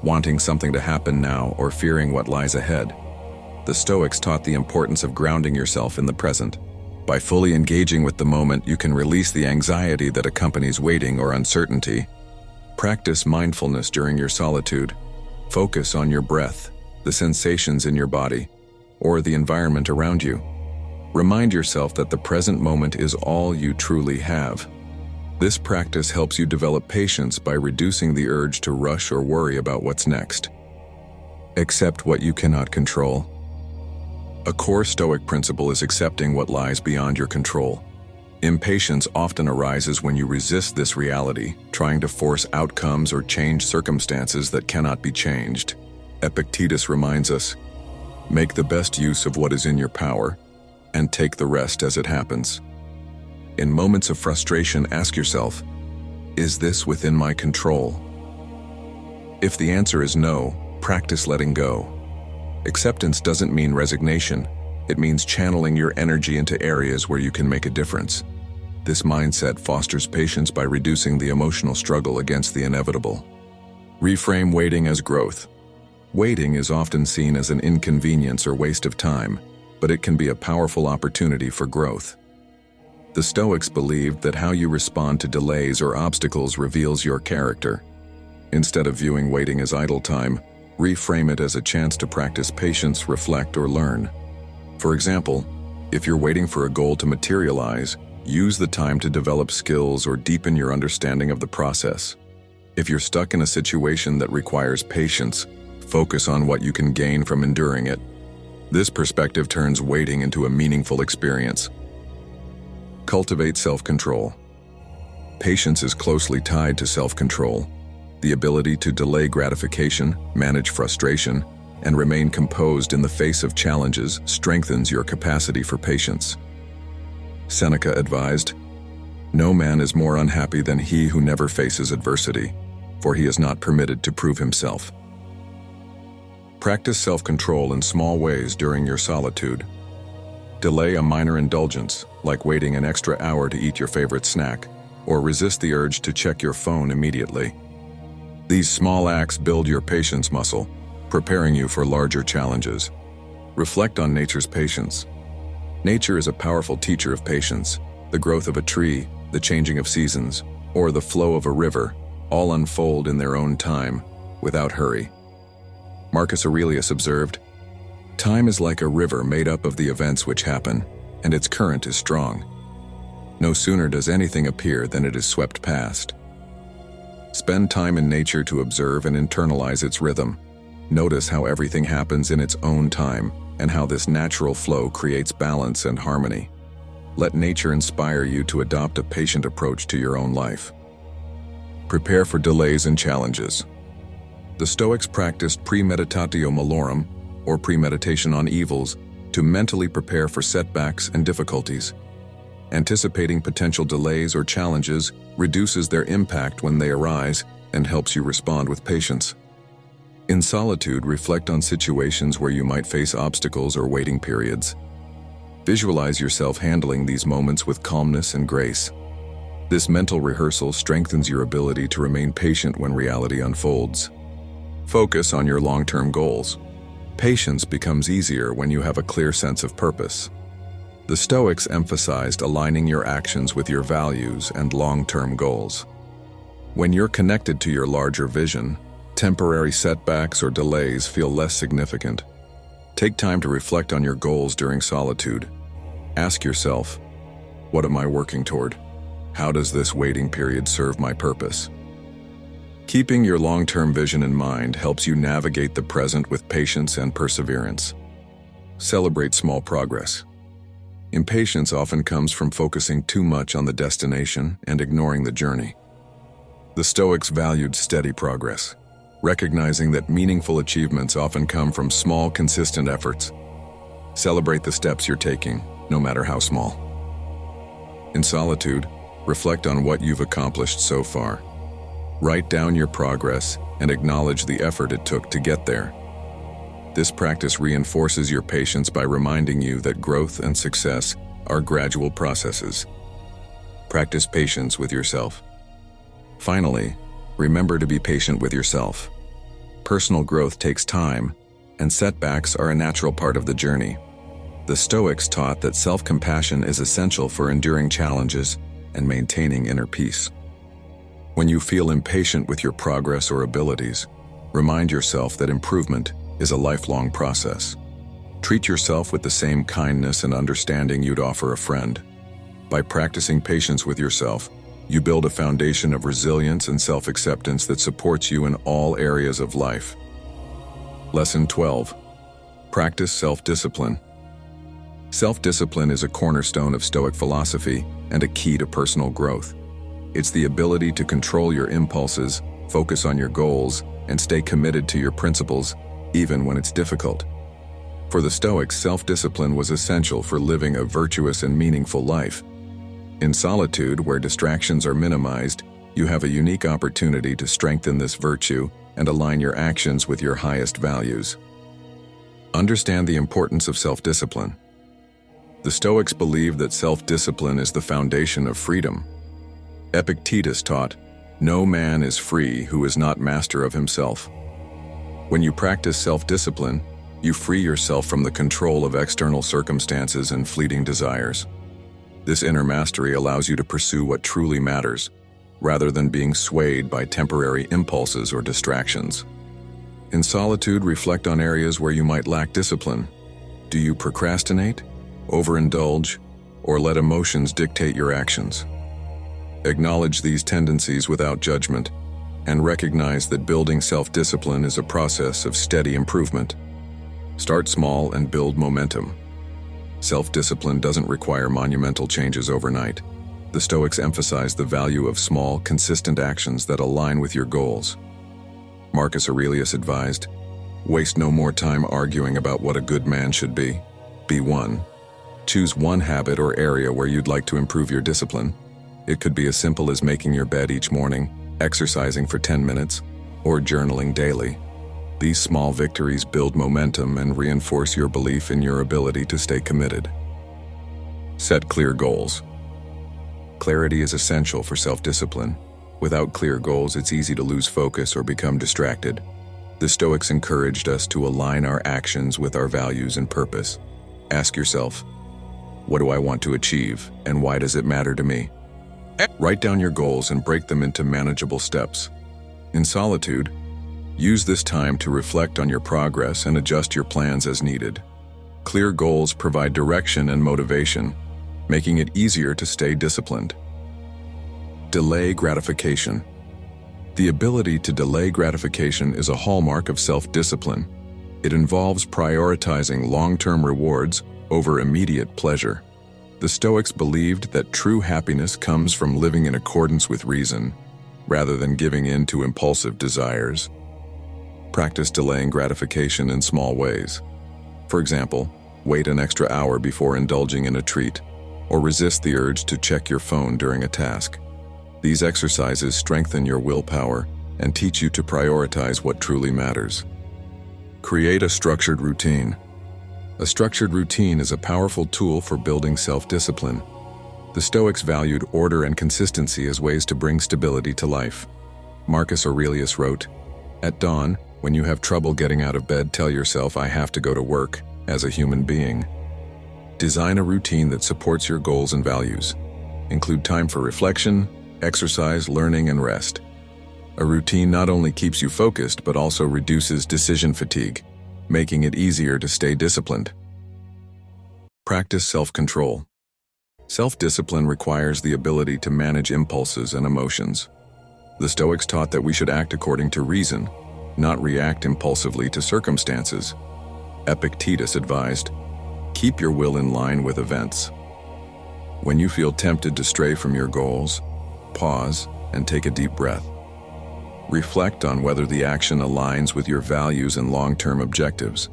wanting something to happen now or fearing what lies ahead. The Stoics taught the importance of grounding yourself in the present. By fully engaging with the moment, you can release the anxiety that accompanies waiting or uncertainty. Practice mindfulness during your solitude. Focus on your breath, the sensations in your body, or the environment around you. Remind yourself that the present moment is all you truly have. This practice helps you develop patience by reducing the urge to rush or worry about what's next. Accept what you cannot control. A core Stoic principle is accepting what lies beyond your control. Impatience often arises when you resist this reality, trying to force outcomes or change circumstances that cannot be changed. Epictetus reminds us, "Make the best use of what is in your power, and take the rest as it happens." In moments of frustration, ask yourself, "Is this within my control?" If the answer is no, practice letting go. Acceptance doesn't mean resignation. It means channeling your energy into areas where you can make a difference. This mindset fosters patience by reducing the emotional struggle against the inevitable. Reframe waiting as growth. Waiting is often seen as an inconvenience or waste of time, but it can be a powerful opportunity for growth. The Stoics believed that how you respond to delays or obstacles reveals your character. Instead of viewing waiting as idle time, reframe it as a chance to practice patience, reflect, or learn. For example, if you're waiting for a goal to materialize, use the time to develop skills or deepen your understanding of the process. If you're stuck in a situation that requires patience, focus on what you can gain from enduring it. This perspective turns waiting into a meaningful experience. Cultivate self-control. Patience is closely tied to self-control. The ability to delay gratification, manage frustration, and remain composed in the face of challenges strengthens your capacity for patience. Seneca advised, "No man is more unhappy than he who never faces adversity, for he is not permitted to prove himself." Practice self-control in small ways during your solitude. Delay a minor indulgence, like waiting an extra hour to eat your favorite snack, or resist the urge to check your phone immediately. These small acts build your patience muscle, preparing you for larger challenges. Reflect on nature's patience. Nature is a powerful teacher of patience. The growth of a tree, the changing of seasons, or the flow of a river, all unfold in their own time, without hurry. Marcus Aurelius observed, "Time is like a river made up of the events which happen, and its current is strong. No sooner does anything appear than it is swept past." Spend time in nature to observe and internalize its rhythm. Notice how everything happens in its own time, and how this natural flow creates balance and harmony. Let nature inspire you to adopt a patient approach to your own life. Prepare for delays and challenges. The Stoics practiced premeditatio malorum, or premeditation on evils, to mentally prepare for setbacks and difficulties. Anticipating potential delays or challenges reduces their impact when they arise and helps you respond with patience. In solitude, reflect on situations where you might face obstacles or waiting periods. Visualize yourself handling these moments with calmness and grace. This mental rehearsal strengthens your ability to remain patient when reality unfolds. Focus on your long-term goals. Patience becomes easier when you have a clear sense of purpose. The Stoics emphasized aligning your actions with your values and long-term goals. When you're connected to your larger vision, temporary setbacks or delays feel less significant. Take time to reflect on your goals during solitude. Ask yourself, what am I working toward? How does this waiting period serve my purpose? Keeping your long-term vision in mind helps you navigate the present with patience and perseverance. Celebrate small progress. Impatience often comes from focusing too much on the destination and ignoring the journey. The Stoics valued steady progress, recognizing that meaningful achievements often come from small, consistent efforts. Celebrate the steps you're taking, no matter how small. In solitude, reflect on what you've accomplished so far. Write down your progress and acknowledge the effort it took to get there. This practice reinforces your patience by reminding you that growth and success are gradual processes. Practice patience with yourself. Finally, remember to be patient with yourself. Personal growth takes time, and setbacks are a natural part of the journey. The Stoics taught that self-compassion is essential for enduring challenges and maintaining inner peace. When you feel impatient with your progress or abilities, remind yourself that improvement is a lifelong process. Treat yourself with the same kindness and understanding you'd offer a friend. By practicing patience with yourself, you build a foundation of resilience and self-acceptance that supports you in all areas of life. Lesson 12. Practice self-discipline. Self-discipline is a cornerstone of Stoic philosophy and a key to personal growth. It's the ability to control your impulses, focus on your goals, and stay committed to your principles, even when it's difficult. For the Stoics, self-discipline was essential for living a virtuous and meaningful life. In solitude, where distractions are minimized, you have a unique opportunity to strengthen this virtue and align your actions with your highest values. Understand the importance of self-discipline. The Stoics believe that self-discipline is the foundation of freedom. Epictetus taught, "No man is free who is not master of himself." When you practice self-discipline, you free yourself from the control of external circumstances and fleeting desires. This inner mastery allows you to pursue what truly matters, rather than being swayed by temporary impulses or distractions. In solitude, reflect on areas where you might lack discipline. Do you procrastinate, overindulge, or let emotions dictate your actions? Acknowledge these tendencies without judgment, and recognize that building self-discipline is a process of steady improvement. Start small and build momentum. Self-discipline doesn't require monumental changes overnight. The Stoics emphasize the value of small, consistent actions that align with your goals. Marcus Aurelius advised, "Waste no more time arguing about what a good man should be. Be one." Choose one habit or area where you'd like to improve your discipline. It could be as simple as making your bed each morning, exercising for 10 minutes, or journaling daily. These small victories build momentum and reinforce your belief in your ability to stay committed. Set clear goals. Clarity is essential for self-discipline. Without clear goals, it's easy to lose focus or become distracted. The Stoics encouraged us to align our actions with our values and purpose. Ask yourself, what do I want to achieve, and why does it matter to me? Write down your goals and break them into manageable steps. In solitude, use this time to reflect on your progress and adjust your plans as needed. Clear goals provide direction and motivation, making it easier to stay disciplined. Delay gratification. The ability to delay gratification is a hallmark of self-discipline. It involves prioritizing long-term rewards over immediate pleasure. The Stoics believed that true happiness comes from living in accordance with reason, rather than giving in to impulsive desires. Practice delaying gratification in small ways. For example, wait an extra hour before indulging in a treat, or resist the urge to check your phone during a task. These exercises strengthen your willpower and teach you to prioritize what truly matters. Create a structured routine. A structured routine is a powerful tool for building self-discipline. The Stoics valued order and consistency as ways to bring stability to life. Marcus Aurelius wrote, "At dawn, when you have trouble getting out of bed, tell yourself, I have to go to work, as a human being." Design a routine that supports your goals and values. Include time for reflection, exercise, learning, and rest. A routine not only keeps you focused, but also reduces decision fatigue, making it easier to stay disciplined. Practice self-control. Self-discipline requires the ability to manage impulses and emotions. The Stoics taught that we should act according to reason, not react impulsively to circumstances. Epictetus advised, keep your will in line with events. When you feel tempted to stray from your goals, pause and take a deep breath. Reflect on whether the action aligns with your values and long-term objectives.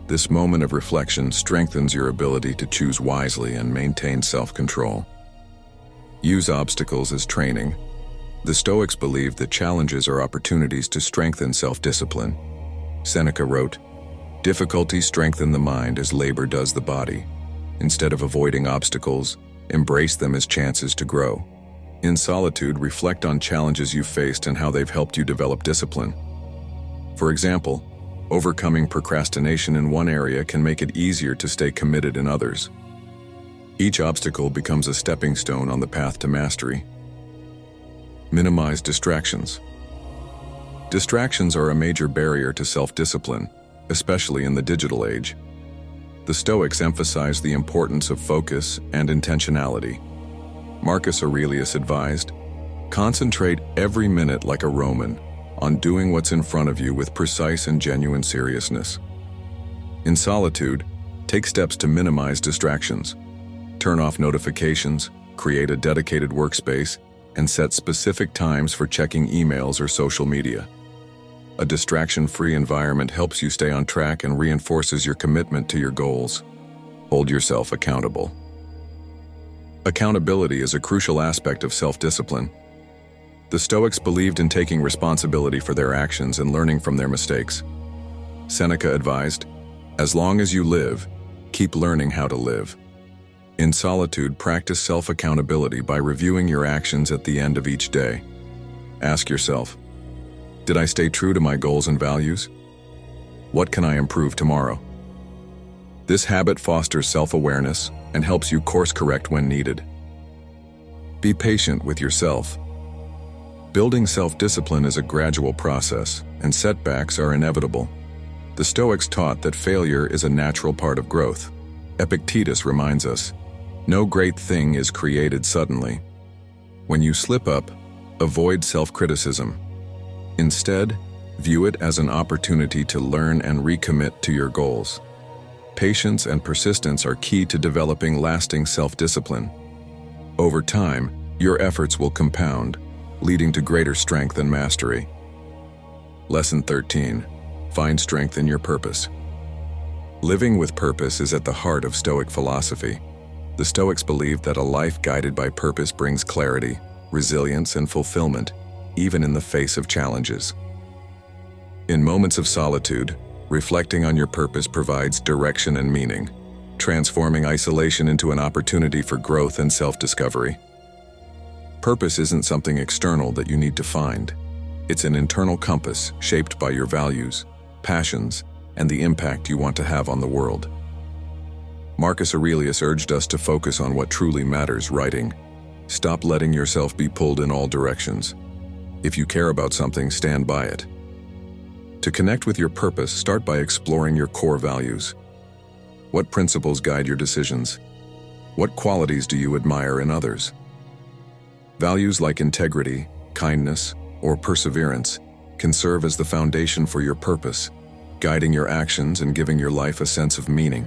This moment of reflection strengthens your ability to choose wisely and maintain self-control. Use obstacles as training. The Stoics believed that challenges are opportunities to strengthen self-discipline. Seneca wrote, "Difficulties strengthen the mind as labor does the body. Instead of avoiding obstacles, embrace them as chances to grow." In solitude, reflect on challenges you've faced and how they've helped you develop discipline. For example, overcoming procrastination in one area can make it easier to stay committed in others. Each obstacle becomes a stepping stone on the path to mastery. Minimize distractions. Distractions are a major barrier to self-discipline, especially in the digital age. The Stoics emphasize the importance of focus and intentionality. Marcus Aurelius advised, concentrate every minute like a Roman on doing what's in front of you with precise and genuine seriousness. In solitude, take steps to minimize distractions. Turn off notifications, create a dedicated workspace, and set specific times for checking emails or social media. A distraction-free environment helps you stay on track and reinforces your commitment to your goals. Hold yourself accountable. Accountability is a crucial aspect of self-discipline. The Stoics believed in taking responsibility for their actions and learning from their mistakes. Seneca advised, as long as you live, keep learning how to live. In solitude, practice self-accountability by reviewing your actions at the end of each day. Ask yourself, did I stay true to my goals and values? What can I improve tomorrow? This habit fosters self-awareness and helps you course-correct when needed. Be patient with yourself. Building self-discipline is a gradual process, and setbacks are inevitable. The Stoics taught that failure is a natural part of growth. Epictetus reminds us, no great thing is created suddenly. When you slip up, avoid self-criticism. Instead, view it as an opportunity to learn and recommit to your goals. Patience and persistence are key to developing lasting self-discipline. Over time, your efforts will compound, leading to greater strength and mastery. Lesson 13. Find strength in your purpose. Living with purpose is at the heart of Stoic philosophy. The Stoics believed that a life guided by purpose brings clarity, resilience, and fulfillment, even in the face of challenges. In moments of solitude, reflecting on your purpose provides direction and meaning, transforming isolation into an opportunity for growth and self-discovery. Purpose isn't something external that you need to find. It's an internal compass shaped by your values, passions, and the impact you want to have on the world. Marcus Aurelius urged us to focus on what truly matters, writing, "Stop letting yourself be pulled in all directions. If you care about something, stand by it." To connect with your purpose, start by exploring your core values. What principles guide your decisions? What qualities do you admire in others? Values like integrity, kindness, or perseverance can serve as the foundation for your purpose, guiding your actions and giving your life a sense of meaning.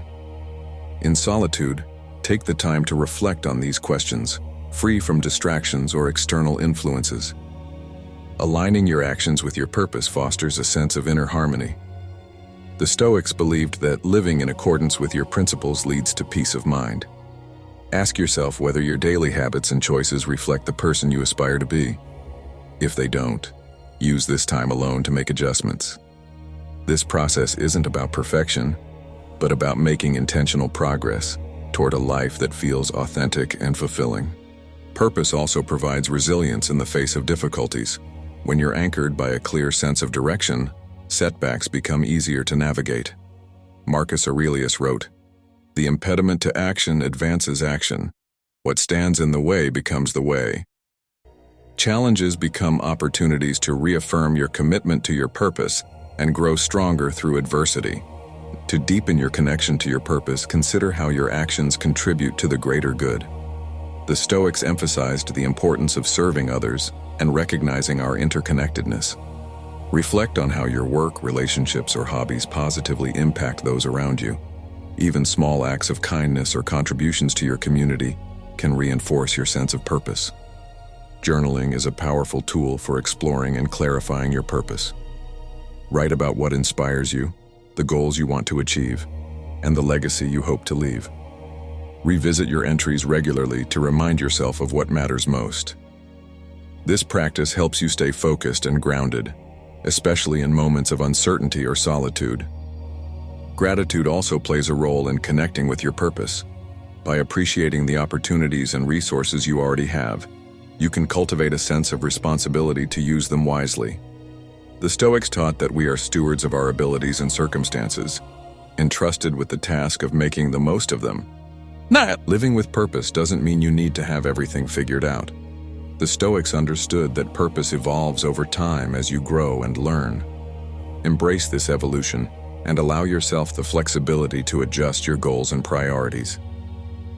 In solitude, take the time to reflect on these questions, free from distractions or external influences. Aligning your actions with your purpose fosters a sense of inner harmony. The Stoics believed that living in accordance with your principles leads to peace of mind. Ask yourself whether your daily habits and choices reflect the person you aspire to be. If they don't, use this time alone to make adjustments. This process isn't about perfection, but about making intentional progress toward a life that feels authentic and fulfilling. Purpose also provides resilience in the face of difficulties. When you're anchored by a clear sense of direction, setbacks become easier to navigate. Marcus Aurelius wrote, "The impediment to action advances action. What stands in the way becomes the way." Challenges become opportunities to reaffirm your commitment to your purpose and grow stronger through adversity. To deepen your connection to your purpose, consider how your actions contribute to the greater good. The Stoics emphasized the importance of serving others and recognizing our interconnectedness. Reflect on how your work, relationships, or hobbies positively impact those around you. Even small acts of kindness or contributions to your community can reinforce your sense of purpose. Journaling is a powerful tool for exploring and clarifying your purpose. Write about what inspires you, the goals you want to achieve, and the legacy you hope to leave. Revisit your entries regularly to remind yourself of what matters most. This practice helps you stay focused and grounded, especially in moments of uncertainty or solitude. Gratitude also plays a role in connecting with your purpose. By appreciating the opportunities and resources you already have, you can cultivate a sense of responsibility to use them wisely. The Stoics taught that we are stewards of our abilities and circumstances, entrusted with the task of making the most of them. Living with purpose doesn't mean you need to have everything figured out. The Stoics understood that purpose evolves over time as you grow and learn. Embrace this evolution and allow yourself the flexibility to adjust your goals and priorities.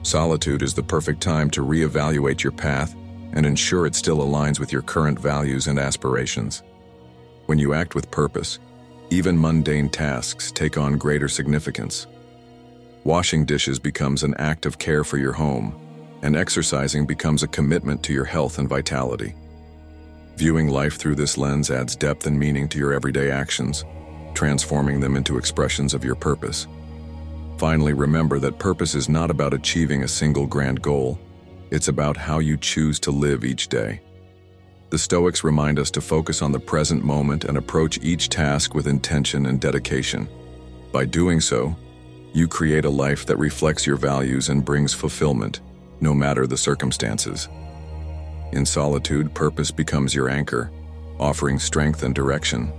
Solitude is the perfect time to reevaluate your path and ensure it still aligns with your current values and aspirations. When you act with purpose, even mundane tasks take on greater significance. Washing dishes becomes an act of care for your home, and exercising becomes a commitment to your health and vitality. Viewing life through this lens adds depth and meaning to your everyday actions, transforming them into expressions of your purpose. Finally, remember that purpose is not about achieving a single grand goal. It's about how you choose to live each day. The Stoics remind us to focus on the present moment and approach each task with intention and dedication. By doing so, you create a life that reflects your values and brings fulfillment, no matter the circumstances. In solitude, purpose becomes your anchor, offering strength and direction.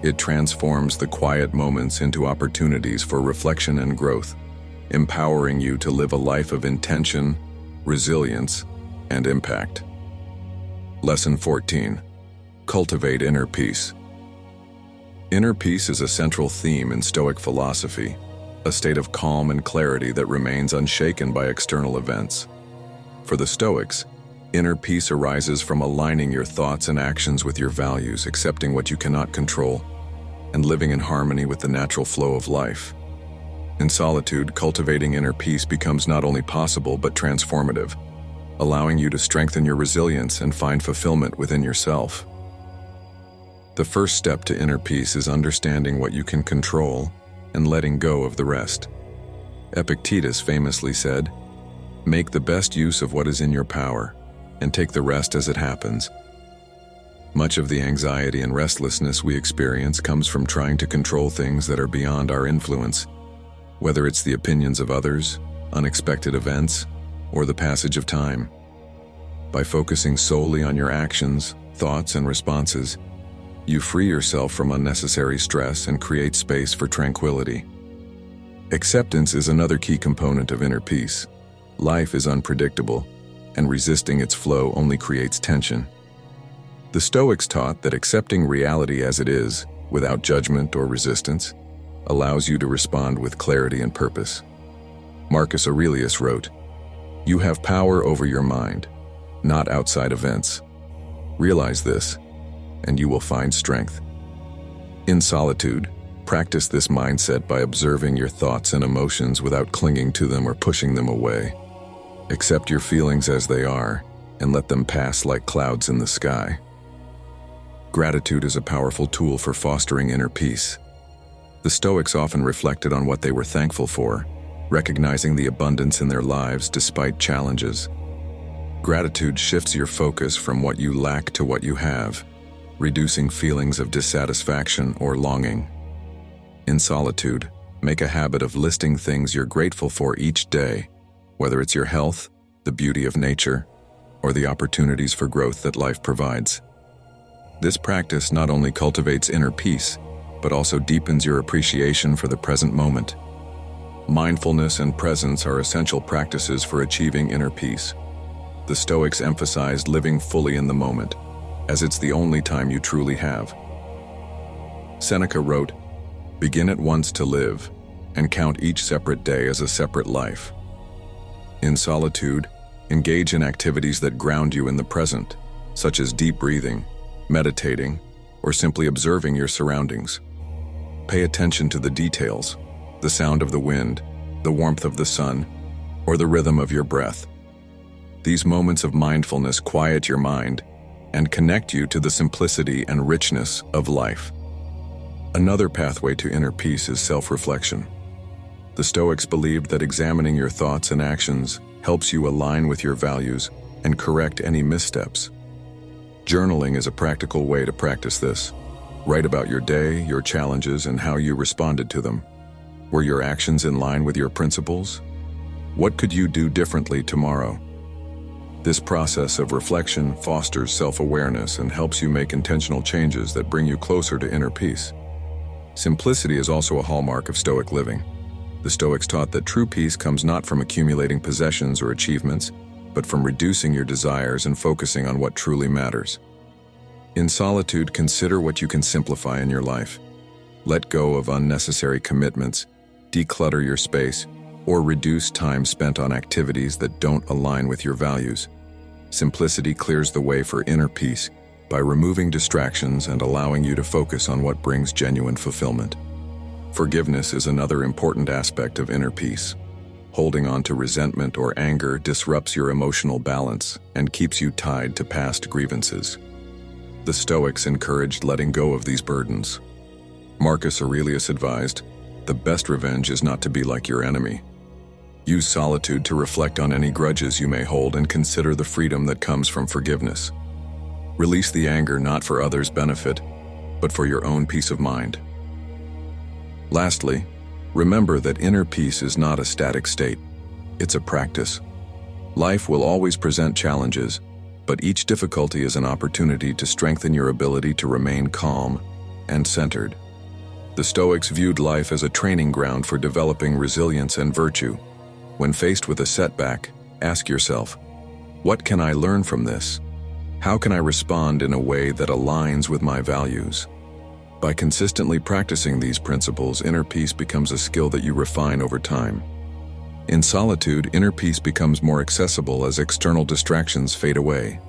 It transforms the quiet moments into opportunities for reflection and growth, empowering you to live a life of intention, resilience, and impact. Lesson 14. Cultivate inner peace. Inner peace is a central theme in Stoic philosophy, a state of calm and clarity that remains unshaken by external events. For the Stoics, inner peace arises from aligning your thoughts and actions with your values, accepting what you cannot control, and living in harmony with the natural flow of life. In solitude, cultivating inner peace becomes not only possible but transformative, allowing you to strengthen your resilience and find fulfillment within yourself. The first step to inner peace is understanding what you can control and letting go of the rest. Epictetus famously said, "Make the best use of what is in your power, and take the rest as it happens." Much of the anxiety and restlessness we experience comes from trying to control things that are beyond our influence, whether it's the opinions of others, unexpected events, or the passage of time. By focusing solely on your actions, thoughts, and responses, you free yourself from unnecessary stress and create space for tranquility. Acceptance is another key component of inner peace. Life is unpredictable, and resisting its flow only creates tension. The Stoics taught that accepting reality as it is, without judgment or resistance, allows you to respond with clarity and purpose. Marcus Aurelius wrote, "You have power over your mind, not outside events. Realize this, and you will find strength." In solitude, practice this mindset by observing your thoughts and emotions without clinging to them or pushing them away. Accept your feelings as they are, and let them pass like clouds in the sky. Gratitude is a powerful tool for fostering inner peace. The Stoics often reflected on what they were thankful for, recognizing the abundance in their lives despite challenges. Gratitude shifts your focus from what you lack to what you have, reducing feelings of dissatisfaction or longing. In solitude, make a habit of listing things you're grateful for each day, whether it's your health, the beauty of nature, or the opportunities for growth that life provides. This practice not only cultivates inner peace, but also deepens your appreciation for the present moment. Mindfulness and presence are essential practices for achieving inner peace. The Stoics emphasized living fully in the moment, as it's the only time you truly have. Seneca wrote, "Begin at once to live, and count each separate day as a separate life." In solitude, engage in activities that ground you in the present, such as deep breathing, meditating, or simply observing your surroundings. Pay attention to the details, the sound of the wind, the warmth of the sun, or the rhythm of your breath. These moments of mindfulness quiet your mind and connect you to the simplicity and richness of life. Another pathway to inner peace is self-reflection. The Stoics believed that examining your thoughts and actions helps you align with your values and correct any missteps. Journaling is a practical way to practice this. Write about your day, your challenges, and how you responded to them. Were your actions in line with your principles? What could you do differently tomorrow? This process of reflection fosters self-awareness and helps you make intentional changes that bring you closer to inner peace. Simplicity is also a hallmark of Stoic living. The Stoics taught that true peace comes not from accumulating possessions or achievements, but from reducing your desires and focusing on what truly matters. In solitude, consider what you can simplify in your life. Let go of unnecessary commitments, declutter your space, or reduce time spent on activities that don't align with your values. Simplicity clears the way for inner peace by removing distractions and allowing you to focus on what brings genuine fulfillment. Forgiveness is another important aspect of inner peace. Holding on to resentment or anger disrupts your emotional balance and keeps you tied to past grievances. The Stoics encouraged letting go of these burdens. Marcus Aurelius advised, "The best revenge is not to be like your enemy." Use solitude to reflect on any grudges you may hold and consider the freedom that comes from forgiveness. Release the anger not for others' benefit, but for your own peace of mind. Lastly, remember that inner peace is not a static state. It's a practice. Life will always present challenges, but each difficulty is an opportunity to strengthen your ability to remain calm and centered. The Stoics viewed life as a training ground for developing resilience and virtue. When faced with a setback, ask yourself, what can I learn from this? How can I respond in a way that aligns with my values? By consistently practicing these principles, inner peace becomes a skill that you refine over time. In solitude, inner peace becomes more accessible as external distractions fade away.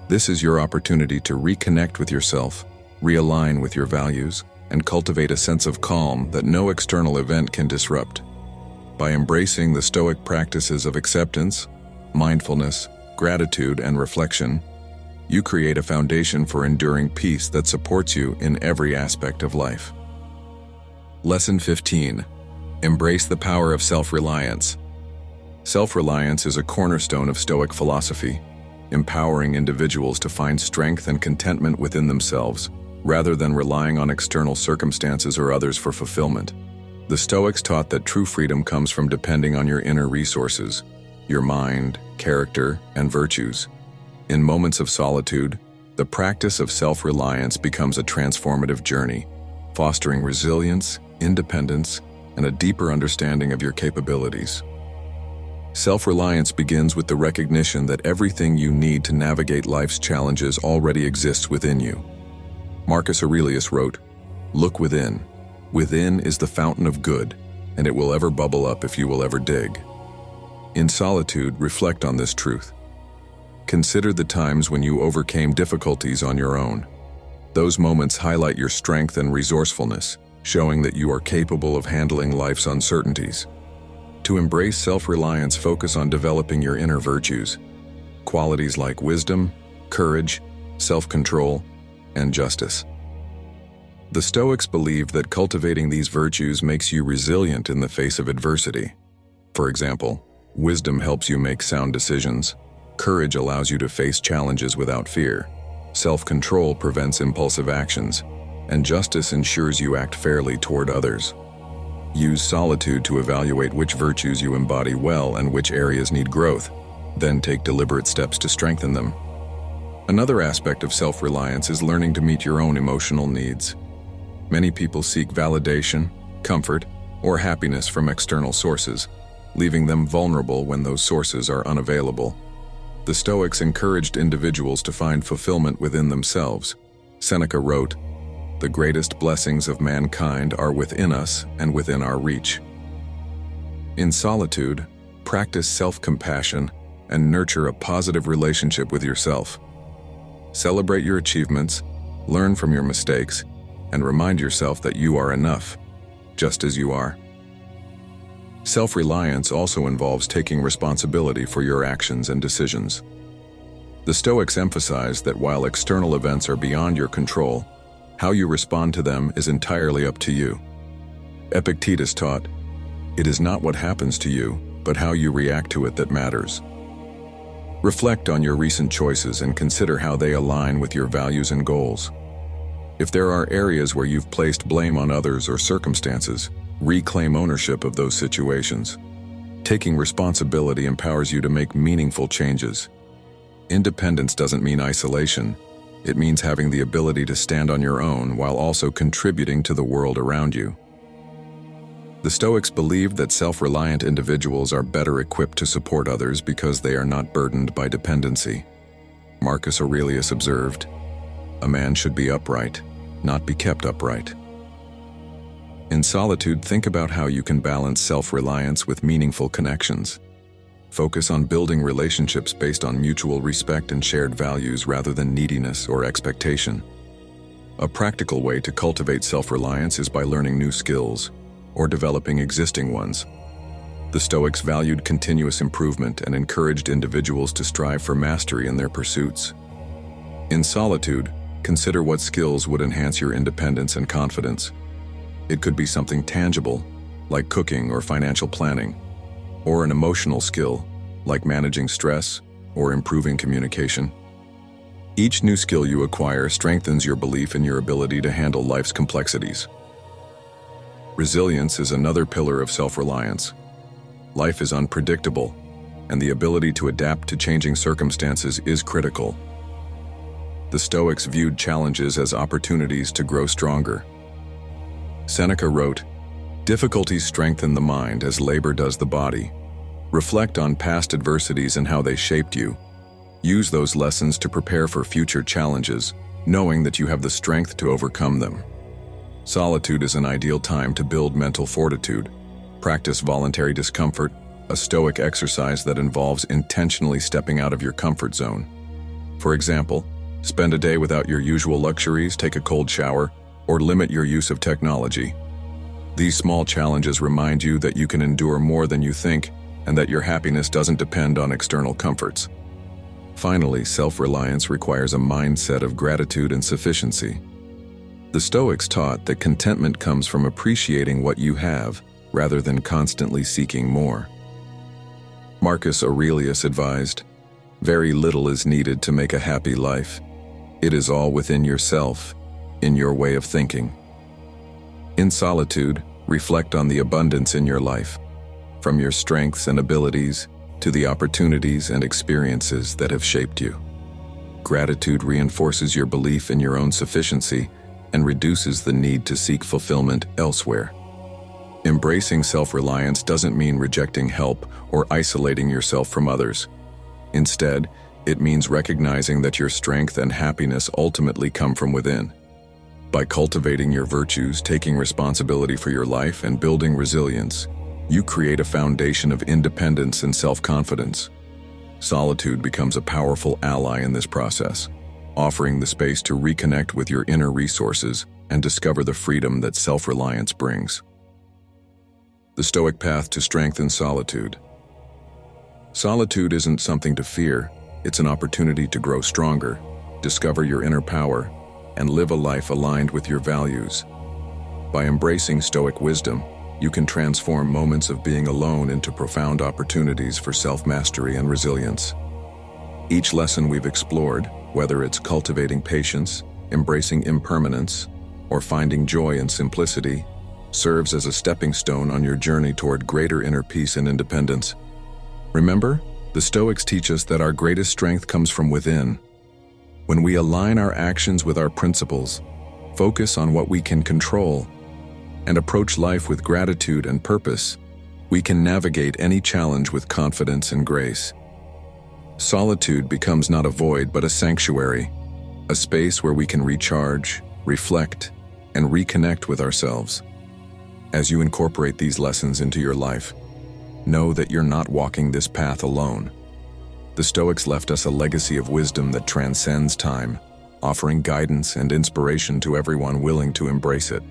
This is your opportunity to reconnect with yourself, realign with your values, and cultivate a sense of calm that no external event can disrupt. By embracing the Stoic practices of acceptance, mindfulness, gratitude, and reflection, you create a foundation for enduring peace that supports you in every aspect of life. Lesson 15. Embrace the power of self-reliance. Self-reliance is a cornerstone of Stoic philosophy, empowering individuals to find strength and contentment within themselves, rather than relying on external circumstances or others for fulfillment. The Stoics taught that true freedom comes from depending on your inner resources, your mind, character, and virtues. In moments of solitude, the practice of self-reliance becomes a transformative journey, fostering resilience, independence, and a deeper understanding of your capabilities. Self-reliance begins with the recognition that everything you need to navigate life's challenges already exists within you. Marcus Aurelius wrote, "Look within. Within is the fountain of good, and it will ever bubble up if you will ever dig." In solitude, reflect on this truth. Consider the times when you overcame difficulties on your own. Those moments highlight your strength and resourcefulness, showing that you are capable of handling life's uncertainties. To embrace self-reliance, focus on developing your inner virtues, qualities like wisdom, courage, self-control, and justice. The Stoics believed that cultivating these virtues makes you resilient in the face of adversity. For example, wisdom helps you make sound decisions, courage allows you to face challenges without fear, self-control prevents impulsive actions, and justice ensures you act fairly toward others. Use solitude to evaluate which virtues you embody well and which areas need growth, then take deliberate steps to strengthen them. Another aspect of self-reliance is learning to meet your own emotional needs. Many people seek validation, comfort, or happiness from external sources, leaving them vulnerable when those sources are unavailable. The Stoics encouraged individuals to find fulfillment within themselves. Seneca wrote, "The greatest blessings of mankind are within us and within our reach." In solitude, practice self-compassion and nurture a positive relationship with yourself. Celebrate your achievements, learn from your mistakes, and remind yourself that you are enough, just as you are. Self-reliance also involves taking responsibility for your actions and decisions. The Stoics emphasize that while external events are beyond your control, how you respond to them is entirely up to you. Epictetus taught, "It is not what happens to you, but how you react to it that matters." Reflect on your recent choices and consider how they align with your values and goals. If there are areas where you've placed blame on others or circumstances, reclaim ownership of those situations. Taking responsibility empowers you to make meaningful changes. Independence doesn't mean isolation. It means having the ability to stand on your own while also contributing to the world around you. The Stoics believed that self-reliant individuals are better equipped to support others because they are not burdened by dependency. Marcus Aurelius observed, "A man should be upright, not be kept upright." In solitude, think about how you can balance self-reliance with meaningful connections. Focus on building relationships based on mutual respect and shared values rather than neediness or expectation. A practical way to cultivate self-reliance is by learning new skills or developing existing ones. The Stoics valued continuous improvement and encouraged individuals to strive for mastery in their pursuits. In solitude, consider what skills would enhance your independence and confidence. It could be something tangible, like cooking or financial planning, or an emotional skill, like managing stress or improving communication. Each new skill you acquire strengthens your belief in your ability to handle life's complexities. Resilience is another pillar of self-reliance. Life is unpredictable, and the ability to adapt to changing circumstances is critical. The Stoics viewed challenges as opportunities to grow stronger. Seneca wrote, "Difficulties strengthen the mind as labor does the body. Reflect on past adversities and how they shaped you. Use those lessons to prepare for future challenges, knowing that you have the strength to overcome them." Solitude is an ideal time to build mental fortitude. Practice voluntary discomfort, a Stoic exercise that involves intentionally stepping out of your comfort zone. For example, spend a day without your usual luxuries, take a cold shower, or limit your use of technology. These small challenges remind you that you can endure more than you think and that your happiness doesn't depend on external comforts. Finally, self-reliance requires a mindset of gratitude and sufficiency. The Stoics taught that contentment comes from appreciating what you have rather than constantly seeking more. Marcus Aurelius advised, "Very little is needed to make a happy life. It is all within yourself, in your way of thinking." In solitude, reflect on the abundance in your life, from your strengths and abilities to the opportunities and experiences that have shaped you. Gratitude reinforces your belief in your own sufficiency and reduces the need to seek fulfillment elsewhere. Embracing self-reliance doesn't mean rejecting help or isolating yourself from others. Instead, it means recognizing that your strength and happiness ultimately come from within. By cultivating your virtues, taking responsibility for your life, and building resilience, you create a foundation of independence and self-confidence. Solitude becomes a powerful ally in this process, offering the space to reconnect with your inner resources and discover the freedom that self-reliance brings. The Stoic path to strength in solitude. Solitude isn't something to fear, it's an opportunity to grow stronger, discover your inner power, and live a life aligned with your values. By embracing Stoic wisdom, you can transform moments of being alone into profound opportunities for self-mastery and resilience. Each lesson we've explored, whether it's cultivating patience, embracing impermanence, or finding joy in simplicity, serves as a stepping stone on your journey toward greater inner peace and independence. Remember, the Stoics teach us that our greatest strength comes from within. When we align our actions with our principles, focus on what we can control, and approach life with gratitude and purpose, we can navigate any challenge with confidence and grace. Solitude becomes not a void but a sanctuary, a space where we can recharge, reflect, and reconnect with ourselves. As you incorporate these lessons into your life, know that you're not walking this path alone. The Stoics left us a legacy of wisdom that transcends time, offering guidance and inspiration to everyone willing to embrace it.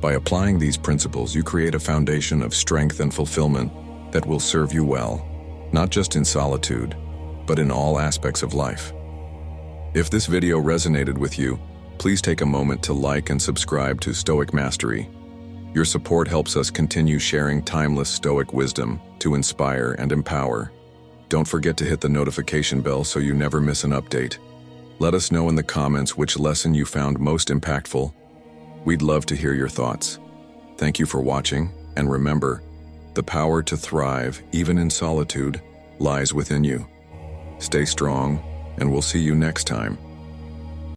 By applying these principles, you create a foundation of strength and fulfillment that will serve you well, not just in solitude, but in all aspects of life. If this video resonated with you, please take a moment to like and subscribe to Stoic Mastery. Your support helps us continue sharing timeless Stoic wisdom to inspire and empower. Don't forget to hit the notification bell so you never miss an update. Let us know in the comments which lesson you found most impactful. We'd love to hear your thoughts. Thank you for watching, and remember, the power to thrive, even in solitude, lies within you. Stay strong, and we'll see you next time.